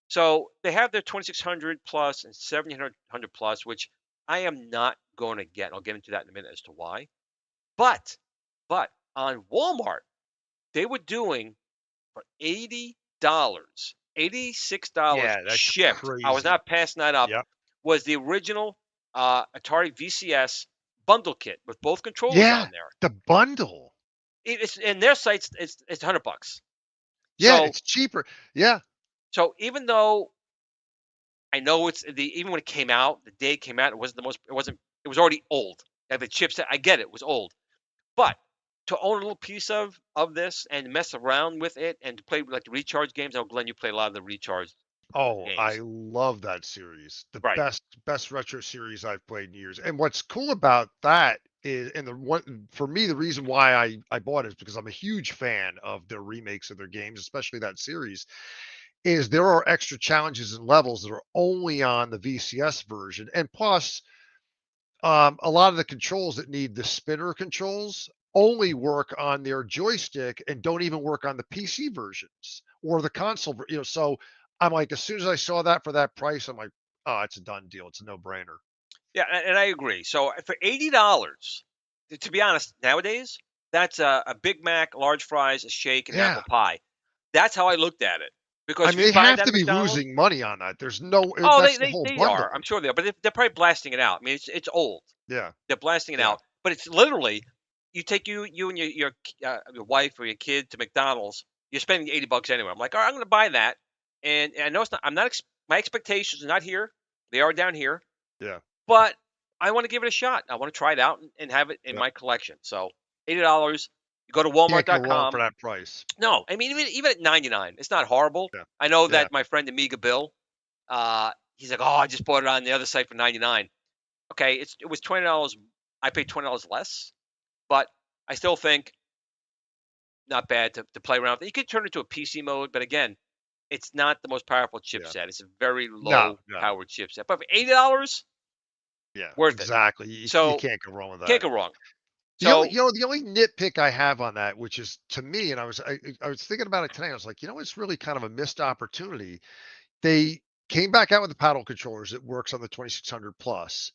So they have their 2600 plus and 1700 plus, which I am not going to get. I'll get into that in a minute as to why. But on Walmart, they were doing for $80, $86 Yeah, that's shipped. I was crazy. not passing that up. Yep. Was the original Atari VCS bundle kit with both controllers Yeah, on there. the bundle. It's in their sites. It's $100. Yeah, So it's cheaper. Yeah. even though I know even when it came out, the day it came out, it was already old. Like the chipset, I get it was old, but to own a little piece of this and mess around with it and to play like the recharge games. I know Glenn, you play a lot of the recharge Oh, I games, love that series. The right? best retro series I've played in years. And what's cool about that is, and the one for me, the reason why I bought it is because I'm a huge fan of their remakes of their games, especially that series, is there are extra challenges and levels that are only on the VCS version. And plus, a lot of the controls that need the spinner controls only work on their joystick and don't even work on the PC versions or the console. So I'm like, as soon as I saw that for that price, I'm like, oh, it's a done deal. It's a no brainer. Yeah, and I agree. So for $80, to be honest, nowadays that's a Big Mac, large fries, a shake, and an Yeah. apple pie. That's how I looked at it. I Because if mean, you they buy have that to at be McDonald's, losing money on that. There's no, oh, that's the whole they are. I'm bundle. sure they are, but they're probably blasting it out. I mean, it's old. Yeah. They're blasting it Yeah. out, but it's literally you take you and your wife or your kid to McDonald's. You're spending $80 anyway. I'm like, all right, I'm going to buy that, and I know it's not. I'm not. My expectations are not here. They are down here, Yeah. but I want to give it a shot. I want to try it out and have it in Yeah. my collection. So $80. You go to Can't go wrong for Walmart.com. that price. No, I mean even at 99, it's not horrible. Yeah. I know Yeah. that my friend Amiga Bill, he's like, oh, I just bought it on the other site for 99. Okay, it was $20. I paid $20 less, but I still think not bad to play around with. You could turn it to a PC mode, but again, it's not the most powerful Yeah. chipset. It's a very No, low no. powered chipset. But for $80, Yeah, worth it. exactly. You So can't go wrong with can't that. go wrong. The only, So the only nitpick I have on that, which is to me, and I was thinking about it today. I was like, it's really kind of a missed opportunity. They came back out with the paddle controllers that works on the 2600 plus,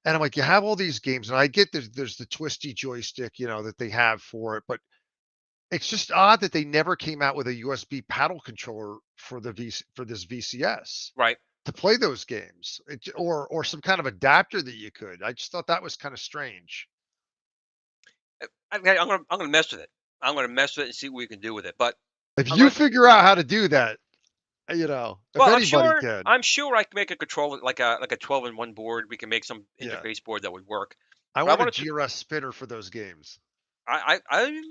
and I'm like, you have all these games, and I get there's the twisty joystick, that they have for it, but it's just odd that they never came out with a USB paddle controller for for this VCS right. to play those games, or some kind of adapter that you could. I just thought that was kind of strange. I'm gonna mess with it. I'm gonna mess with it and see what we can do with it. But If I'm you gonna figure out how to do that, if well, anybody can, I'm sure I can make a controller like a 12-in-1 board. We can make some yeah. interface board that would work. I But I want a wanted to GRS spinner for those games. I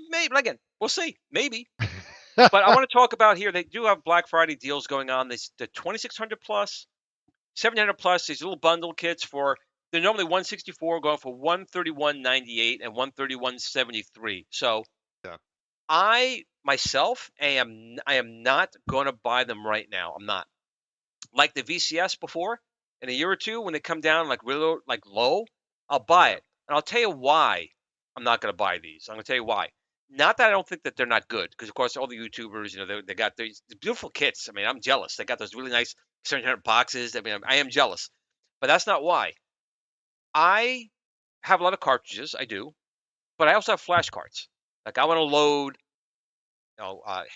maybe again, we'll see. Maybe. But I want to talk about here. They do have Black Friday deals going on. This the 2600 plus, 700 plus. These little bundle kits for they're normally 164, going for 131.98 and 131.73. So Yeah. I myself I am not going to buy them right now. I'm not like the VCS before. In a year or two, when they come down like really like low, I'll buy Yeah. it, and I'll tell you why I'm not going to buy these. I'm going to tell you why. Not that I don't think that they're not good, because of course all the YouTubers, they got these beautiful kits. I mean, I'm jealous. They got those really nice 700 boxes. I mean, I am jealous, but that's not why. I have a lot of cartridges. I do, but I also have flash cards. Like I want to load,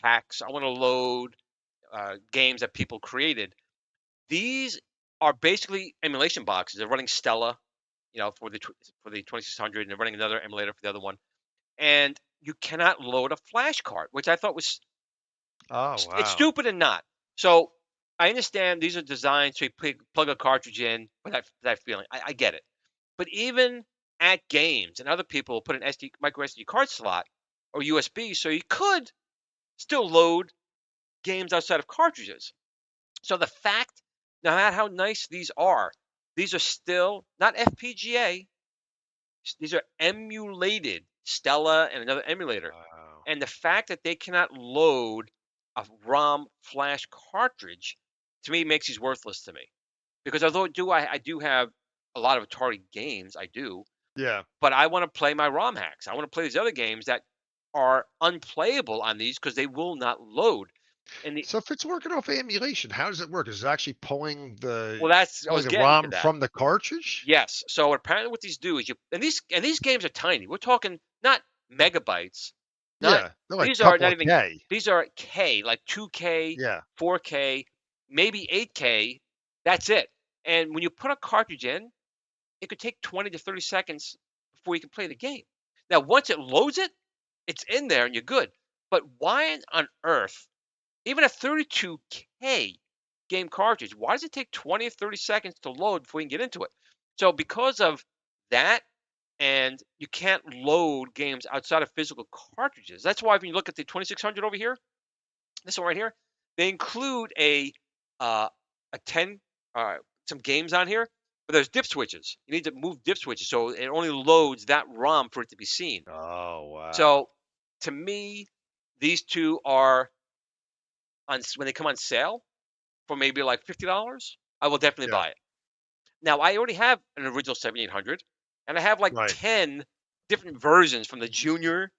hacks. I want to load games that people created. These are basically emulation boxes. They're running Stella, for the 2600, and they're running another emulator for the other one. And you cannot load a flash card, which I thought was Oh it's wow. stupid and not. So I understand these are designed so you plug a cartridge in with that feeling. I get it. But even at games, and other people put an micro SD card slot or USB, so you could still load games outside of cartridges. So the fact, no matter how nice these are still not FPGA. These are emulated Stella and another emulator. Wow. And the fact that they cannot load a ROM flash cartridge, to me, makes these worthless to me. Because although I do have a lot of Atari games, I do, Yeah. but I want to play my ROM hacks. I want to play these other games that are unplayable on these because they will not load. And So if it's working off emulation, how does it work? Is it actually well, that's I pulling was the getting to ROM that. from the cartridge? Yes. So apparently, what these do is these games are tiny. We're talking not megabytes, not Yeah. They're like these a are couple not of even K. these are K, like 2K, Yeah. 4K, maybe 8K. That's it. And when you put a cartridge in, it could take 20 to 30 seconds before you can play the game. Now, once it loads it, it's in there and you're good. But why on earth, even a 32K game cartridge, why does it take 20 or 30 seconds to load before you can get into it? So because of that, and you can't load games outside of physical cartridges. That's why when you look at the 2600 over here, this one right here, they include uh, a 10 some games on here, but there's dip switches. You need to move dip switches, so it only loads that ROM for it to be seen. Oh wow. So to me, these two are when they come on sale for maybe like $50, I will definitely Yeah. buy it. Now I already have an original 7800, and I have like Right. 10 different versions from the junior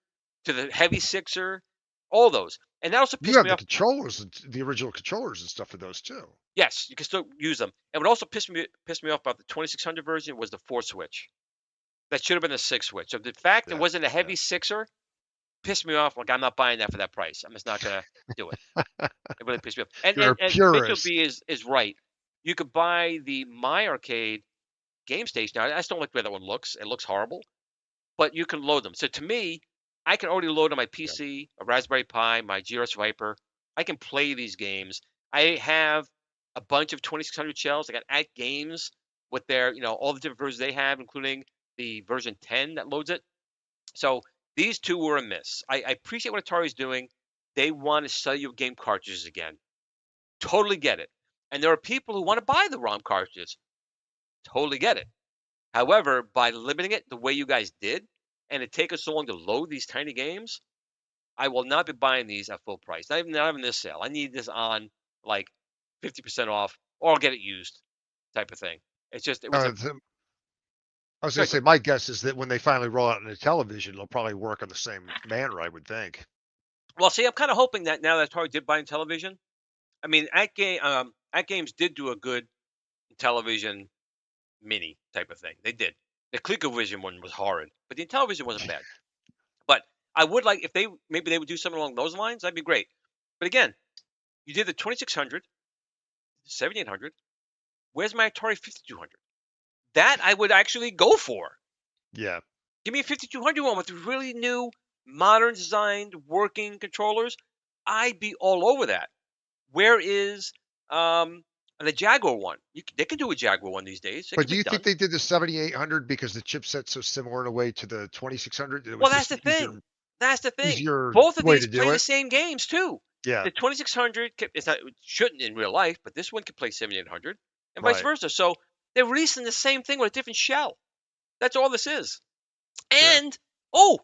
to the heavy sixer, all those. And that also You pissed have me the off. controllers, the original controllers and stuff for those too. Yes, you can still use them. And what also pissed me off about the 2600 version was the 4 switch. That should have been a 6 switch. So the fact it Yeah. wasn't a Yeah. heavy sixer pissed me off. Like I'm not buying that for that price. I'm just not gonna do it. It really pissed me off. And You're and, a and Mitchell purist. B is right. You could buy the My Arcade game station. Now, I just don't like the way that one looks. It looks horrible, but you can load them. So to me, I can already load on my Yeah. PC, a Raspberry Pi, my GRS Viper. I can play these games. I have a bunch of 2600 shells. I got at games with their, all the different versions they have, including the version 10 that loads it. So these two were a miss. I appreciate what Atari's doing. They want to sell you game cartridges again. Totally get it. And there are people who want to buy the ROM cartridges. Totally get it. However, by limiting it the way you guys did, and it take us so long to load these tiny games, I will not be buying these at full price. Not even this sale. I need this on like 50% off, or I'll get it used, type of thing. It's just it was a I was going good. to say, my guess is that when they finally roll out on the television, it'll probably work on the same manner, I would think. Well, see, I'm kind of hoping that now that Atari did buy in television. I mean, at Games did do a good television mini type of thing. They did. The ColecoVision one was horrid, but the Intellivision wasn't bad. But I would like if maybe they would do something along those lines. That'd be great. But again, you did the 2600, 7800. Where's my Atari 5200? That I would actually go for. Yeah. Give me a 5200 one with really new, modern designed, working controllers. I'd be all over that. Where is the Jaguar one? They can do a Jaguar one these days. It But can do be you done. think they did the 7800 because the chipset's so similar in a way to the 2600? It was Well, that's just the thing. That's the thing. easier Both of way these to play do the it. same games too. Yeah. The 2600 it shouldn't in real life, but this one can play 7800 and vice Right. versa. So they're releasing the same thing with a different shell. That's all this is. Yeah. And oh,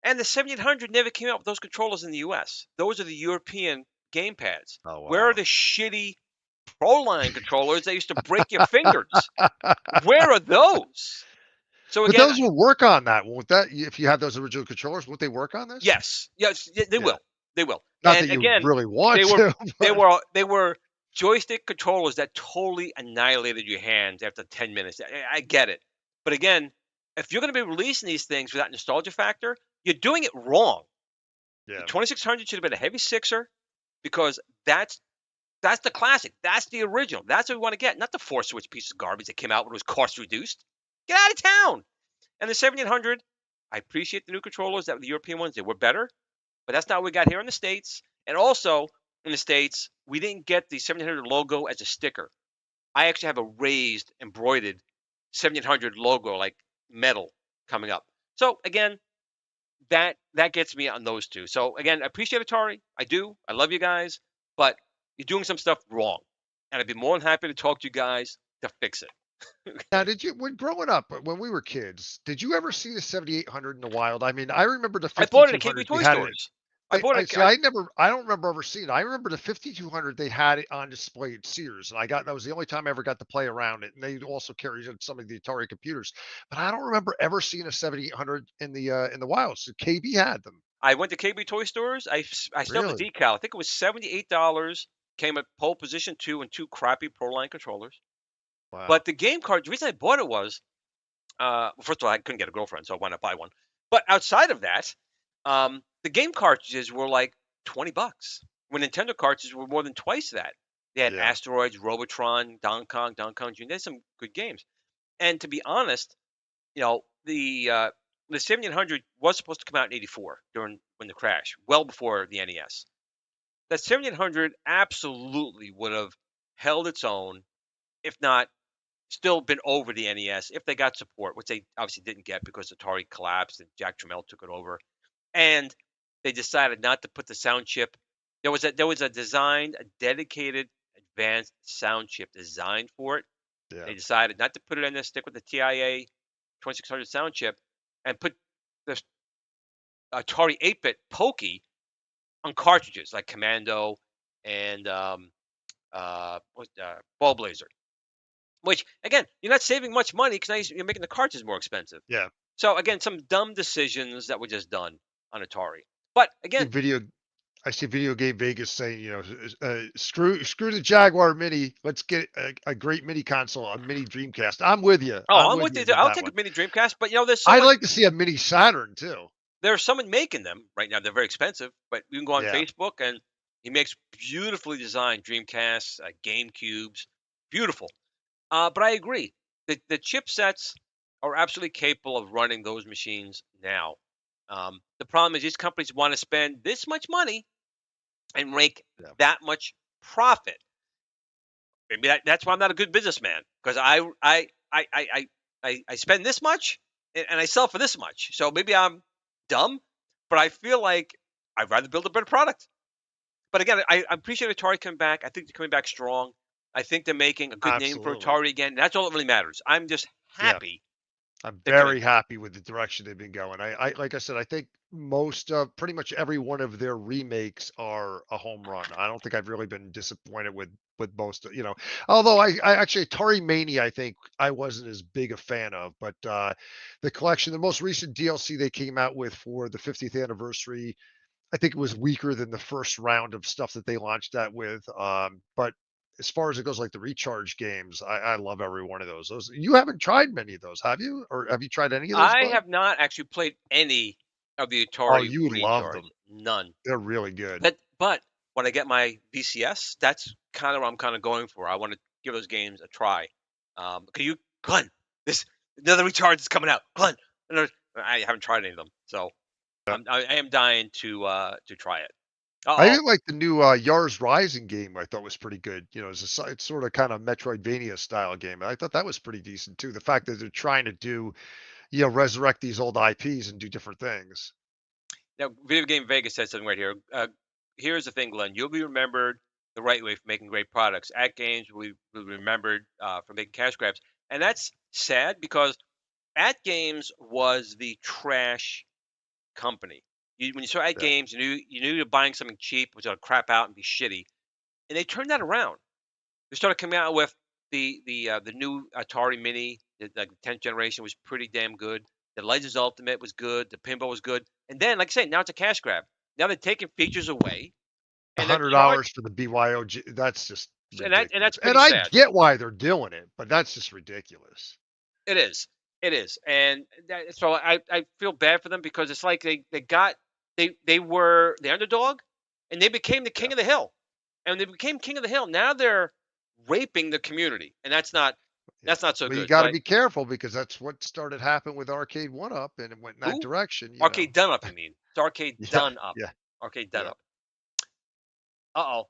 and the 7800 never came out with those controllers in the US. Those are the European gamepads. Oh, Where are wow. the shitty ProLine controllers that used to break your fingers? Where are those? So But again, those will work on that, won't that? If you have those original controllers, won't they work on this? yes, they Yeah. will. They will. Not that And you again, really want they were to. they But were they were joystick controllers that totally annihilated your hands after 10 minutes. I get it. But again, if you're going to be releasing these things with that nostalgia factor, you're doing it wrong. The yeah. 2600 should have been a heavy sixer because that's the classic. That's the original. That's what we want to get, not the four switch piece of garbage that came out when it was cost reduced. Get out of town. And the 7800, I appreciate the new controllers that were the European ones. They were better, but that's not what we got here in the States. And also in the States, we didn't get the 7800 logo as a sticker. I actually have a raised, embroidered 7800 logo, like metal, coming up. So again, that gets me on those two. So again, I appreciate Atari. I do. I love you guys, but you're doing some stuff wrong, and I'd be more than happy to talk to you guys to fix it. Now, when growing up, when we were kids, did you ever see the 7800 in the wild? I mean, I remember the I bought it at KB 5200. They Toy had it. Stores. I bought I it. see. I don't remember ever seeing it. I remember the 5200. They had it on display at Sears, and that was the only time I ever got to play around it. And they also carried some of the Atari computers, but I don't remember ever seeing a 7800 in the wild. So KB had them. I went to KB Toy Stores. I still have the Really? decal. I think it was $78. Came at pole position 2 and 2 crappy ProLine controllers. Wow. But the game card, the reason I bought it was, well, first of all, I couldn't get a girlfriend, so I wound up buying one. But outside of that, the game cartridges were like $20. When Nintendo cartridges were more than twice that. They had Yeah. Asteroids, Robotron, Donkey Kong Jr. They had some good games. And to be honest, you know, the 7800 was supposed to come out in '84 when the crash, well before the NES. That 7800 absolutely would have held its own, if not still been over the NES if they got support, which they obviously didn't get because Atari collapsed and Jack Tramiel took it over. And they decided not to put the sound chip. There was a dedicated advanced sound chip designed for it. Yeah. They decided not to put it in there, stick with the TIA 2600 sound chip, and put the Atari 8-bit Pokey on cartridges like Commando and Ball Blazer. Which again, you're not saving much money because now you're making the cartridges more expensive. Yeah. So again, some dumb decisions that were just done on Atari. But See again, I see Video Game Vegas saying, screw the Jaguar Mini. Let's get a great mini console, a mini Dreamcast. I'm with you. oh, I'm I'm with with you you. with I'll that take one. a mini Dreamcast, but there's I'd someone like to see a mini Saturn too. there's someone making them right now. They're very expensive, but you can go on Yeah. Facebook and he makes beautifully designed Dreamcasts, GameCubes, beautiful. But I agree. The chipsets are absolutely capable of running those machines now. The problem is these companies want to spend this much money and make Yeah. that much profit. Maybe that's why I'm not a good businessman because I spend this much and I sell for this much. So maybe I'm dumb, but I feel like I'd rather build a better product. But again, I appreciate Atari coming back. I think they're coming back strong. I think they're making a good name for Absolutely. Atari again. That's all that really matters. I'm just Yeah. happy I'm They're gonna very happy with the direction they've been going. I like I said, I think most of pretty much every one of their remakes are a home run. I don't think I've really been disappointed with most of, although I actually Atari Mania, I think I wasn't as big a fan of, but the collection, the most recent DLC they came out with for the 50th anniversary, I think it was weaker than the first round of stuff that they launched that with. But as far as it goes, like the recharge games, I love every one of those. Those you haven't tried many of those, have you? Or have you tried any of those, I bud? have not actually played any of the Oh, Atari you would love recharge. them. None. They're really good. But when I get my VCS, that's kind of what I'm kind of going for. I want to give those games a try. Can you, Glenn? This another recharge is coming out, Glenn. I haven't tried any of them, so Yeah. I am dying to try it. Uh I oh. even like the new Yars Rising game. I thought was pretty good. It's sort of kind of Metroidvania style game. I thought that was pretty decent too. The fact that they're trying to do, resurrect these old IPs and do different things. Now, Video Game Vegas said something right here. Here's the thing, Glenn. You'll be remembered the right way for making great products. At Games, we will be remembered for making cash grabs. And that's sad because At Games was the trash company. When you saw At Yeah. Games, you knew you're buying something cheap, which would crap out and be shitty. And they turned that around. They started coming out with the new Atari Mini, like the 10th generation was pretty damn good. The Legends Ultimate was good. The pinball was good. And then, like I said, now it's a cash grab. Now they're taking features away, and they're $100 for the BYOG. That's just and that's ridiculous. And pretty I sad. get why they're doing it, but that's just ridiculous. It is. It is. And so I feel bad for them because it's like they were the underdog, and they became the Yeah. king of the hill. And when they became king of the hill, now they're raping the community, and Yeah. that's not so Well, you good. got to But be careful because that's what started happening with Arcade One Up, and it went in that who? direction. Arcade Done Up, you mean? It's Arcade Yeah, Done Up. yeah, Arcade Done yeah. Up. Uh-oh.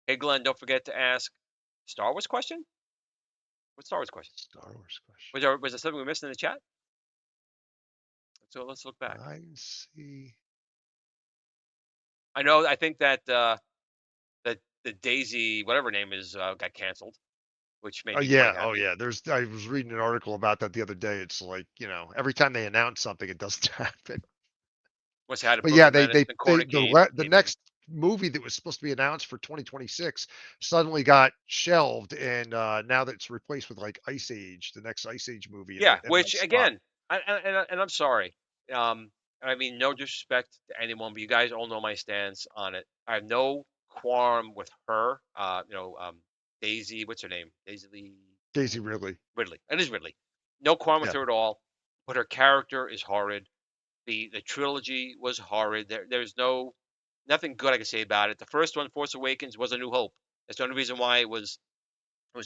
Hey, Glenn, don't forget to ask Star Wars question? What Star Wars question? Star Wars question. Was there something we missed in the chat? So let's look back. I see. I think that that the Daisy, whatever her name is, got canceled, which made Oh me quite yeah, oh happy. yeah. I was reading an article about that the other day. It's like, every time they announce something, it doesn't happen. Once I had a But yeah, Book of Menace and Cornucane the came in. next movie that was supposed to be announced for 2026 suddenly got shelved, and now that it's replaced with like Ice Age, the next Ice Age movie, Yeah, and which that's stopped. again, and I'm sorry. Um, I mean, no disrespect to anyone, but you guys all know my stance on it. I have no qualm with her. Daisy, what's her name? Daisy Lee Daisy Ridley. Ridley. It is Ridley. No qualm with Yeah. her at all, but her character is horrid. The trilogy was horrid. There's nothing good I can say about it. The first one, Force Awakens, was A New Hope. That's the only reason why it was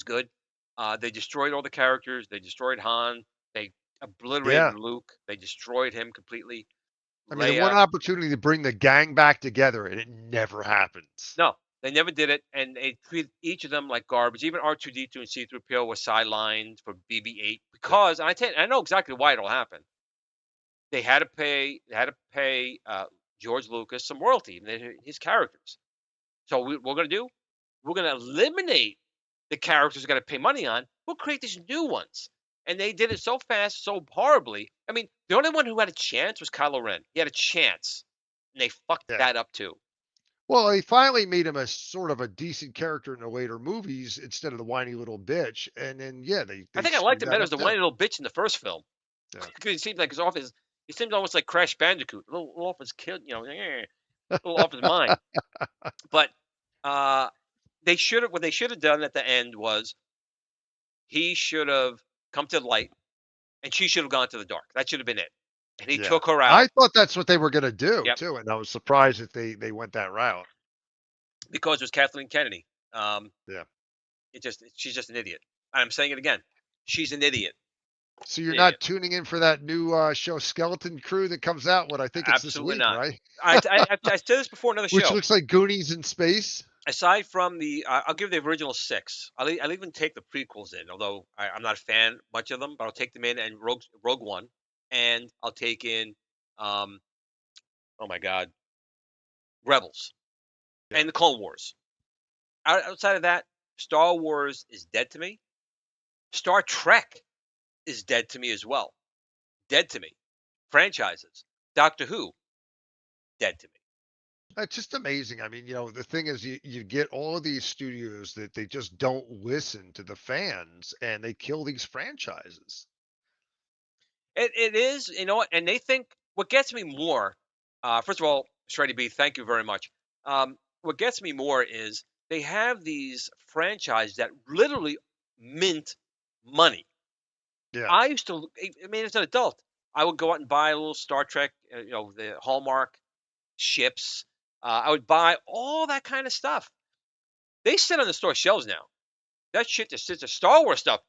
good. They destroyed all the characters. They destroyed Han. They obliterated Yeah. Luke. They destroyed him completely. I mean, the one Leia. opportunity to bring the gang back together, and it never happens. No, they never did it, and they treated each of them like garbage. Even R2D2 and C3PO were sidelined for BB-8 Yeah. because, and I know exactly why it'll happen. They had to pay. They had to pay George Lucas some royalty and his characters. So we're gonna do. We're gonna eliminate the characters we got to pay money on. We'll create these new ones. And they did it so fast, so horribly. I mean, the only one who had a chance was Kylo Ren. He had a chance, and they fucked Yeah. that up too. Well, they finally made him a sort of a decent character in the later movies instead of the whiny little bitch. And then, yeah, I they think I liked screwed him that better up as the too. whiny little bitch in the first film. Yeah. Because he seemed like his off his. He seemed almost like Crash Bandicoot, a little off his kid, a little off his mind. But what they should have done at the end was he should have come to the light, and she should have gone to the dark. That should have been it. And he Yeah. took her I out. thought that's what they were going to do Yep. too. And I was surprised that they went that route. Because it was Kathleen Kennedy. Yeah. She's just an idiot. I'm saying it again. She's an idiot. So you're An idiot. not tuning in for that new show Skeleton Crew that comes out. What I think it's this Absolutely week, not. right? I said this before another Which show. looks like Goonies in space. Aside from I'll give the original 6. I'll even take the prequels in, although I'm not a fan much of them, but I'll take them in and Rogue One, and I'll take in, oh my God, Rebels, Yeah. and the Clone Wars. Outside of that, Star Wars is dead to me. Star Trek is dead to me as well. Dead to me. Franchises. Doctor Who, dead to me. It's just amazing. I mean, the thing is, you get all of these studios that they just don't listen to the fans, and they kill these franchises. It is, you know what? And they think what gets me more. First of all, Shreddy B, thank you very much. What gets me more is they have these franchises that literally mint money. Yeah, I used to, I mean, as an adult, I would go out and buy a little Star Trek, the Hallmark ships. I would buy all that kind of stuff. They sit on the store shelves now. That shit just sits. The Star Wars stuff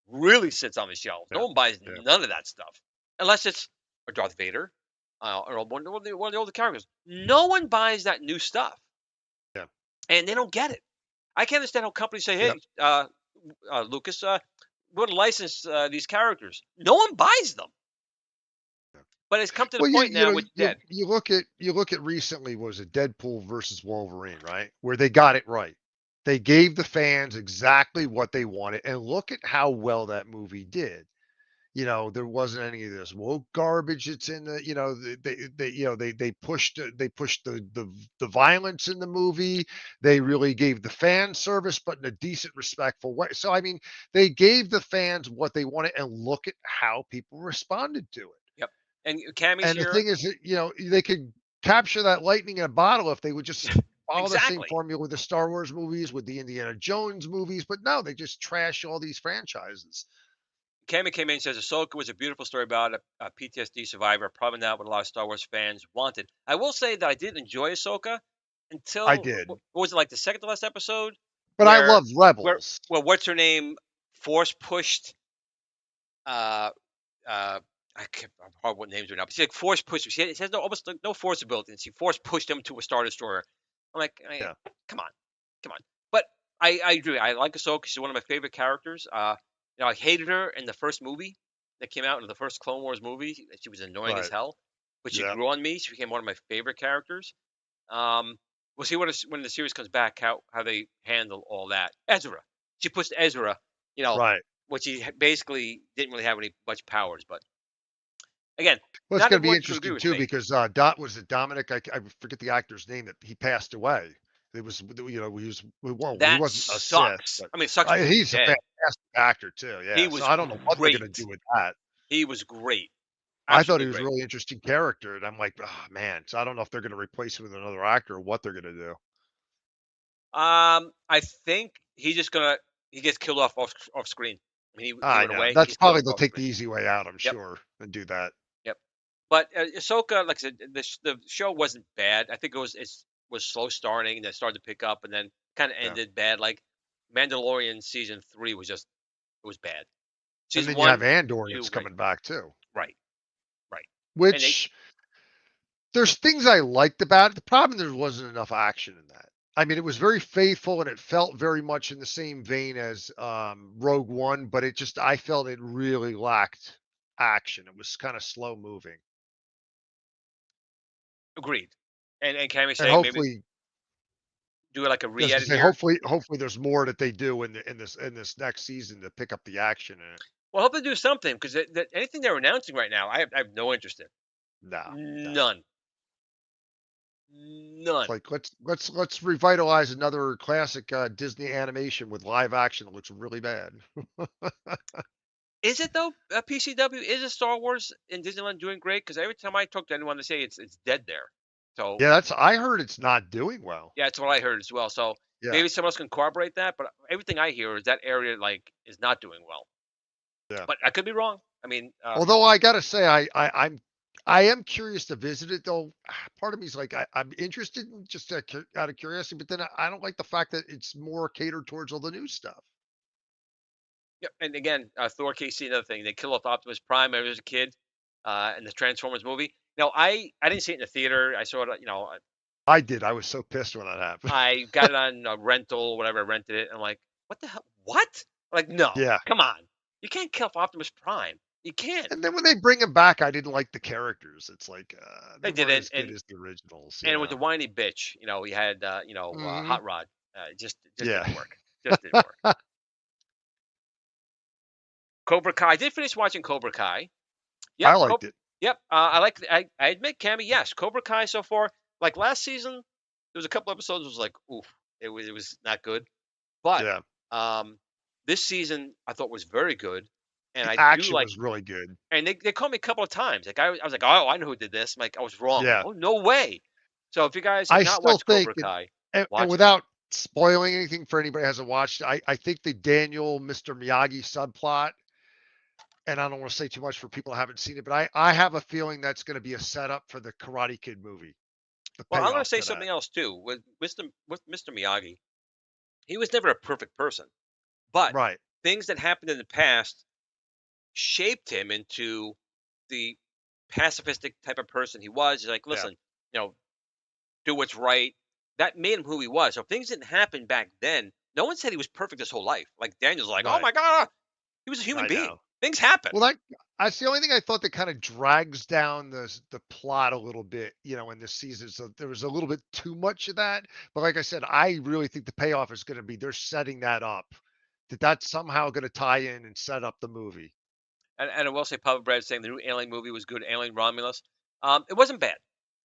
really sits on the shelves. No yeah, one buys yeah, none of that stuff unless it's a Darth Vader or one of the older characters. No one buys that new stuff, yeah, and they don't get it. I can't understand how companies say, yeah. "Hey, Lucas, we're going to license these characters." No one buys them. But it's come to the Well, point now with dead. you look at recently, was it Deadpool versus Wolverine, right? Where they got it right. They gave the fans exactly what they wanted, and look at how well that movie did. There wasn't any of this woke garbage that's in the, they pushed the violence in the movie. They really gave the fan service, but in a decent, respectful way. So I mean, they gave the fans what they wanted, and look at how people responded to it. Yep. And Cammy's And the here. thing is that, they could capture that lightning in a bottle if they would just follow the same Exactly. formula with the Star Wars movies, with the Indiana Jones movies, but no, they just trash all these franchises. Cammy came in and says Ahsoka was a beautiful story about a PTSD survivor, probably not what a lot of Star Wars fans wanted. I will say that I did enjoy Ahsoka I until did, what was it, like the second to last episode but I where love where Rebels. what's her name force pushed uh I can't I'm hard what names are now, but she like force pushed. She has no almost like no force ability, and she force pushed him to a Star Destroyer. I'm like, Yeah, come on, come on. But I agree. I like Ahsoka. She's one of my favorite characters. I hated her in the first movie that came out in the first Clone Wars movie. She was annoying as right. hell, but she Yeah. grew on me. She became one of my favorite characters. We'll see when the series comes back how they handle all that. Ezra, she pushed Ezra, you know, Right. which he basically didn't really have any much powers. But again, Well, it's not going to be everyone's going to agree interesting with too me. because Dot was it Dominic? I forget the actor's name that he passed away. It was he That wasn't a Sith, sucks. but I mean, it sucks because he's he's a dead. fantastic actor too. He Yeah, so was I don't know what they're going to do great. with that. He was great. I thought he Absolutely was a great. really interesting character, and I'm like, oh man. So I don't know if they're going to replace him with another actor or what they're going to do. I think he's just gonna he gets killed off screen. I mean, he I went know. away. He That's gets killed probably off they'll off take the screen. easy way out, I'm Yep, sure, and do that. yep. But Ahsoka, like I said, the show wasn't bad. I think it was slow starting, and then started to pick up, and then kind of Yeah. ended bad. Like Mandalorian season 3 it was bad. And Season then you have 1, Andor 2, that's great. coming back too, Right, right. And they which there's things I liked about it. The problem there wasn't enough action in that. I mean, it was very faithful and it felt very much in the same vein as Rogue One, but I felt it really lacked action. It was kind of slow moving. agreed. And Cammy And saying maybe hopefully, do like a I was gonna re-edit say, here. hopefully there's more that they do in this next season to pick up the action in it. Well, I hope they do something because anything they're announcing right now, I have no interest No, in. no. None. It's None. like let's revitalize another classic Disney animation with live action that looks really bad. Is it though? PCW is it Star Wars in Disneyland doing great? Because every time I talk to anyone, they say it's dead there. So Yeah, I heard it's not doing well. yeah, that's what I heard as well. So Yeah, maybe someone else can corroborate that. But everything I hear is that area like is not doing well. yeah. But I could be wrong. I mean, Although I gotta say, I am curious to visit it though. Part of me is like I'm interested in just out of curiosity, but then I don't like the fact that it's more catered towards all the new stuff. yeah. And again, Thor KC, another thing. They kill off Optimus Prime. I was a kid in the Transformers movie. Now I didn't see it in the theater. I saw it. I did. I was so pissed when that happened. I got it on a rental, whatever. I rented it. I'm like, what the hell? What? Like, no, Yeah. come on. You can't kill off Optimus Prime. You can't. And then when they bring him back, I didn't like the characters. It's like They they weren't didn't. as good as the originals. And with the whiny bitch, you had Hmm. Hot Rod. Just Yeah. didn't work. Just didn't work. Cobra Kai. I did finish watching Cobra Kai. I Yep. liked it. Yep. I admit, Cammy. Yes, Cobra Kai so far. Like last season, there was a couple episodes. Was like, oof, it was not good. But Yeah. this season I thought was very good, and The I do action like. was really good. And they called me a couple of times. Like I was like, oh, I know who did this. I'm like, I was wrong. Yeah. Oh, no way. So if you guys have I not still watched think, Cobra Kai, and watch it. without spoiling anything for anybody who hasn't watched, I think the Daniel Mr. Miyagi subplot, and I don't want to say too much for people who haven't seen it, but I have a feeling that's going to be a setup for the Karate Kid movie. The Well, I'm going to payoff say to that. something else too. With Mr. Miyagi, he was never a perfect person, but Right. things that happened in the past shaped him into the pacifistic type of person he was. He's like, Yeah. listen, do what's right. That made him who he was. So if things didn't happen back then, no one said he was perfect his whole life. Like Daniel's like, oh Right. my God, he was a human I being. know. Things happen. Well, that's the only thing I thought that kind of drags down the plot a little bit, in this season. So there was a little bit too much of that. But like I said, I really think the payoff is going to be they're setting that up, that's somehow going to tie in and set up the movie. And I will say, Papa Brad saying the new Alien movie was good. Alien Romulus. It wasn't bad.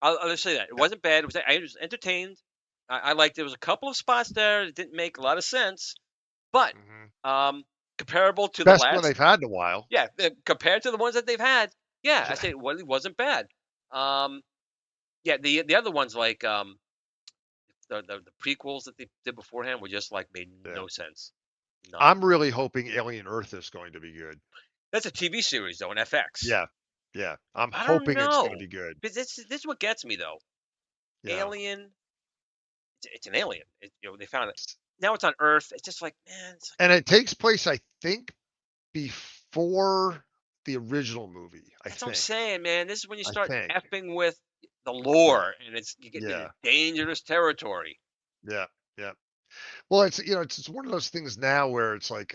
I'll just say that it Yeah. wasn't bad. I was entertained. I liked it. There was a couple of spots there that didn't make a lot of sense, but Mhm. comparable to the Best one last, they've had in a while. yeah, compared to the ones that they've had, yeah, I Yeah. say it wasn't bad. Um, yeah, the other ones like the prequels that they did beforehand were just like made Yeah. no sense, none. I'm really hoping Alien Earth is going to be good. That's a TV series though, on FX. Yeah. Yeah. I'm I don't hoping it's going to know. be good. Because this is what gets me though. Yeah. Alien, it's an alien. They found it. Now it's on Earth. It's just like, man, it's like, And it takes place, I think, before the original movie, I that's what I'm think. saying, man. This is when you I start think. effing with the Yeah. lore, and you get into Yeah. dangerous territory. Yeah. Yeah. Well, it's one of those things now where it's like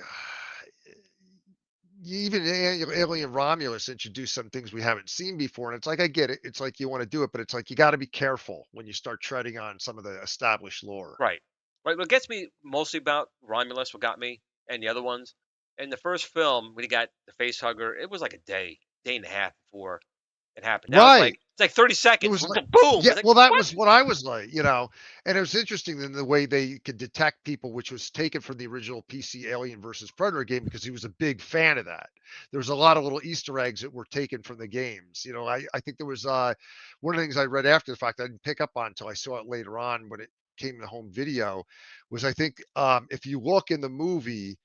even Alien Romulus introduced some things we haven't seen before, and it's like I get it. It's like you want to do it, but it's like you got to be careful when you start treading on some of the established lore. Right. Right. What gets me mostly about Romulus, what got me, and the other ones, in the first film when he got the face hugger, it was like a day and a half before it happened. Now Right. it's like 30 It seconds. was Boom, like, boom. yeah, It's like, well, that what? was what I was like. And it was interesting in the way they could detect people, which was taken from the original PC Alien versus Predator game because he was a big fan of that. There was a lot of little Easter eggs that were taken from the games. I think there was one of the things I read after the fact I didn't pick up on until I saw it later on when it came to home video was I think if you look in the movie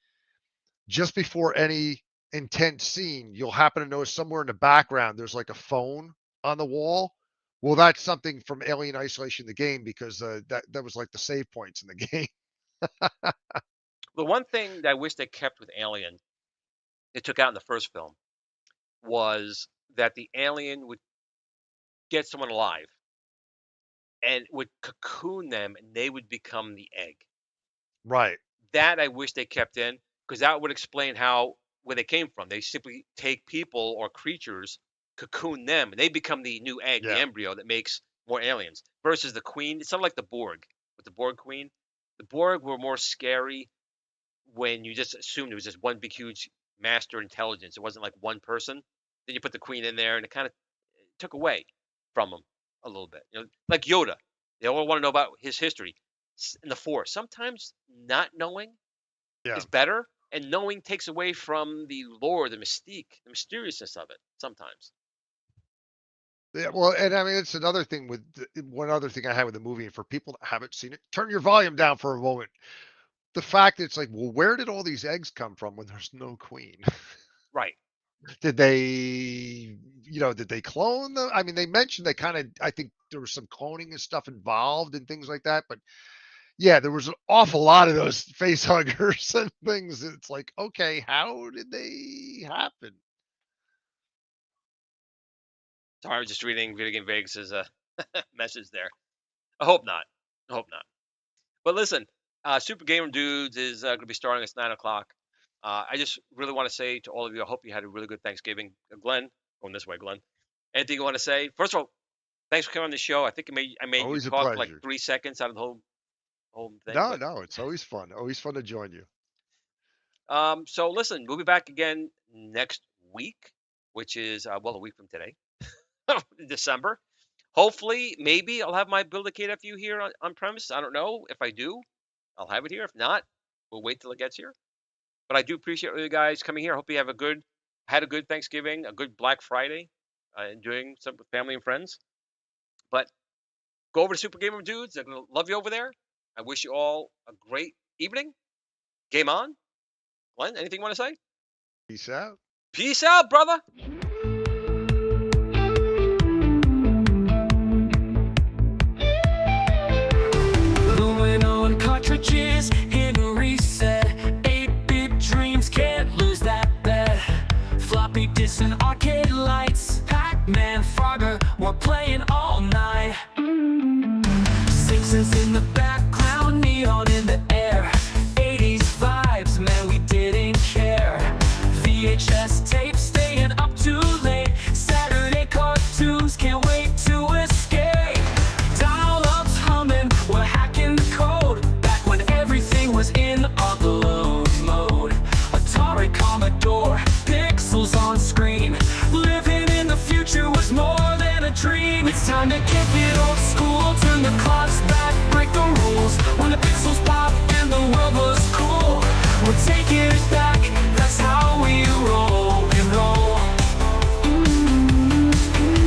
just before any intense scene, you'll happen to notice somewhere in the background there's like a phone on the wall. Well, that's something from Alien Isolation, the game, because that was like the save points in the game. The one thing that I wish they kept with Alien, they took out in the first film, was that the alien would get someone alive and would cocoon them and they would become the egg. Right. That I wish they kept in because that would explain where they came from. They simply take people or creatures, cocoon them, and they become the new egg, the Yeah. embryo that makes more aliens. Versus the queen, it's sort of like the Borg with the Borg queen. The Borg were more scary when you just assumed it was just one big huge master intelligence. It wasn't like one person. Then you put the queen in there, and it kind of took away from them a little bit. Like Yoda, they all want to know about his history in the Force. Sometimes not knowing Yeah. is better, and knowing takes away from the lore, the mystique, the mysteriousness of it. Sometimes. Yeah. Well, and I mean, it's another thing one other thing I had with the movie, and for people that haven't seen it, turn your volume down for a moment. The fact that it's like, well, where did all these eggs come from when there's no queen? Right. Did they clone them? I mean, they mentioned I think there was some cloning and stuff involved and things like that. But yeah, there was an awful lot of those face huggers and things. It's like, okay, how did they happen? Sorry, I was just reading Video Game Vegas' message there. I hope not. I hope not. But listen, Super Gamer Dudes is going to be starting at 9 o'clock. I just really want to say to all of you, I hope you had a really good Thanksgiving. Glenn, going this way, Glenn. Anything you want to say? First of all, thanks for coming on the show. I think I made you Always a talk for like pleasure. 3 seconds out of the whole thing. No, But no, it's always fun. Always fun to join you. So listen, we'll be back again next week, which is well a week from today, December. Hopefully, maybe I'll have my Build-A-Case FU here on premise. I don't know. If I do, I'll have it here. If not, we'll wait till it gets here. But I do appreciate all you guys coming here. I hope you have had a good Thanksgiving, a good Black Friday, enjoying some with family and friends. But go over to Super Gamer Dudes. They're gonna love you over there. I wish you all a great evening. Game on. Glenn, anything you want to say? Peace out. Peace out, brother. Gluing on cartridges, hit and reset. 8-bit dreams, can't lose that bet. Floppy disks and arcade lights. Pac-Man, Frogger, we're playing all night. Sixes in the background, neon in the air. 80s vibes, man, we didn't care. VHS tapes, staying up too late. Saturday cartoons, can't wait to escape. Dial-ups humming, we're hacking the code. Back when everything was in upload mode. Atari, Commodore, pixels on screen. Living in the future was more than a dream. It's time to kick it old school, turn the clocks back, break the rules. When the pixels pop and the world was cool, we're taking it back, that's how we roll and roll.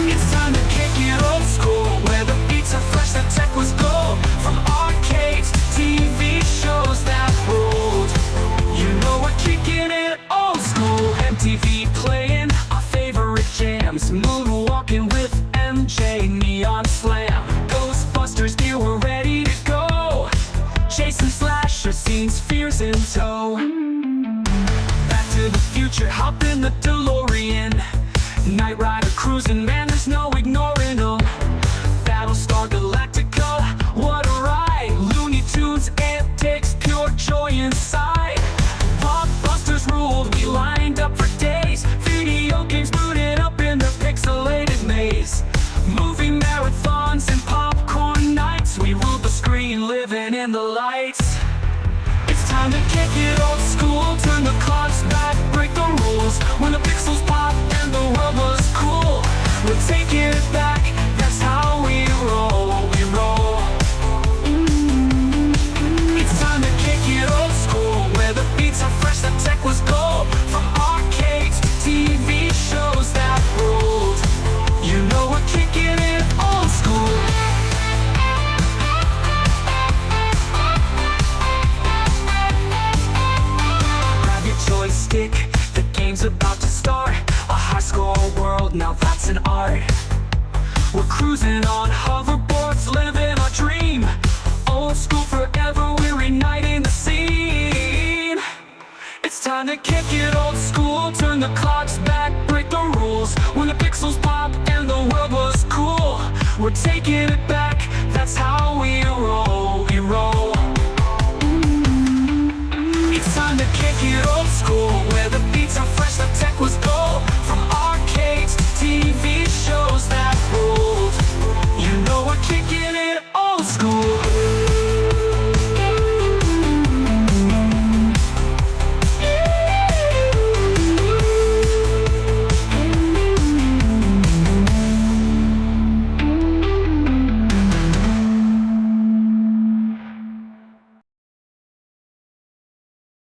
It's time to kick it old school, where the beats are fresh, the tech was gold. From arcades to TV shows that ruled, you know we're kicking it old school. MTV playing our favorite jams, moonwalking with MJ, Neon Slam. Ghostbusters, here we're ready to go. Chasing slasher scenes, fears in tow. Back to the future, hop in the DeLorean. Knight Rider cruising, man, there's no ignoring them. Battlestar Galactica, what a ride. Looney Tunes, antics, pure joy inside. Blockbusters ruled, we lined up for days. Video games booted up in the pixelated maze. Movie marathons and popcorn nights, we ruled the screen, living in the lights. It's time to kick it old school, turn the clocks back, break the rules. When the pixels pop and the world was cool, we're taking it back, that's how we roll, we roll. It's time to kick it old school, where the beats are fresh, the tech was gold. From arcades to TV shows that ruled, you know we're kicking it old school. Grab your joystick, the game's about to start. A high score world, now that's an art. We're cruising on hoverboards, living our dream. Old school forever, we're igniting the scene. It's time to kick it old school, turn the clocks back, break the rules. When the pixels pop and the world was cool, we're taking it back.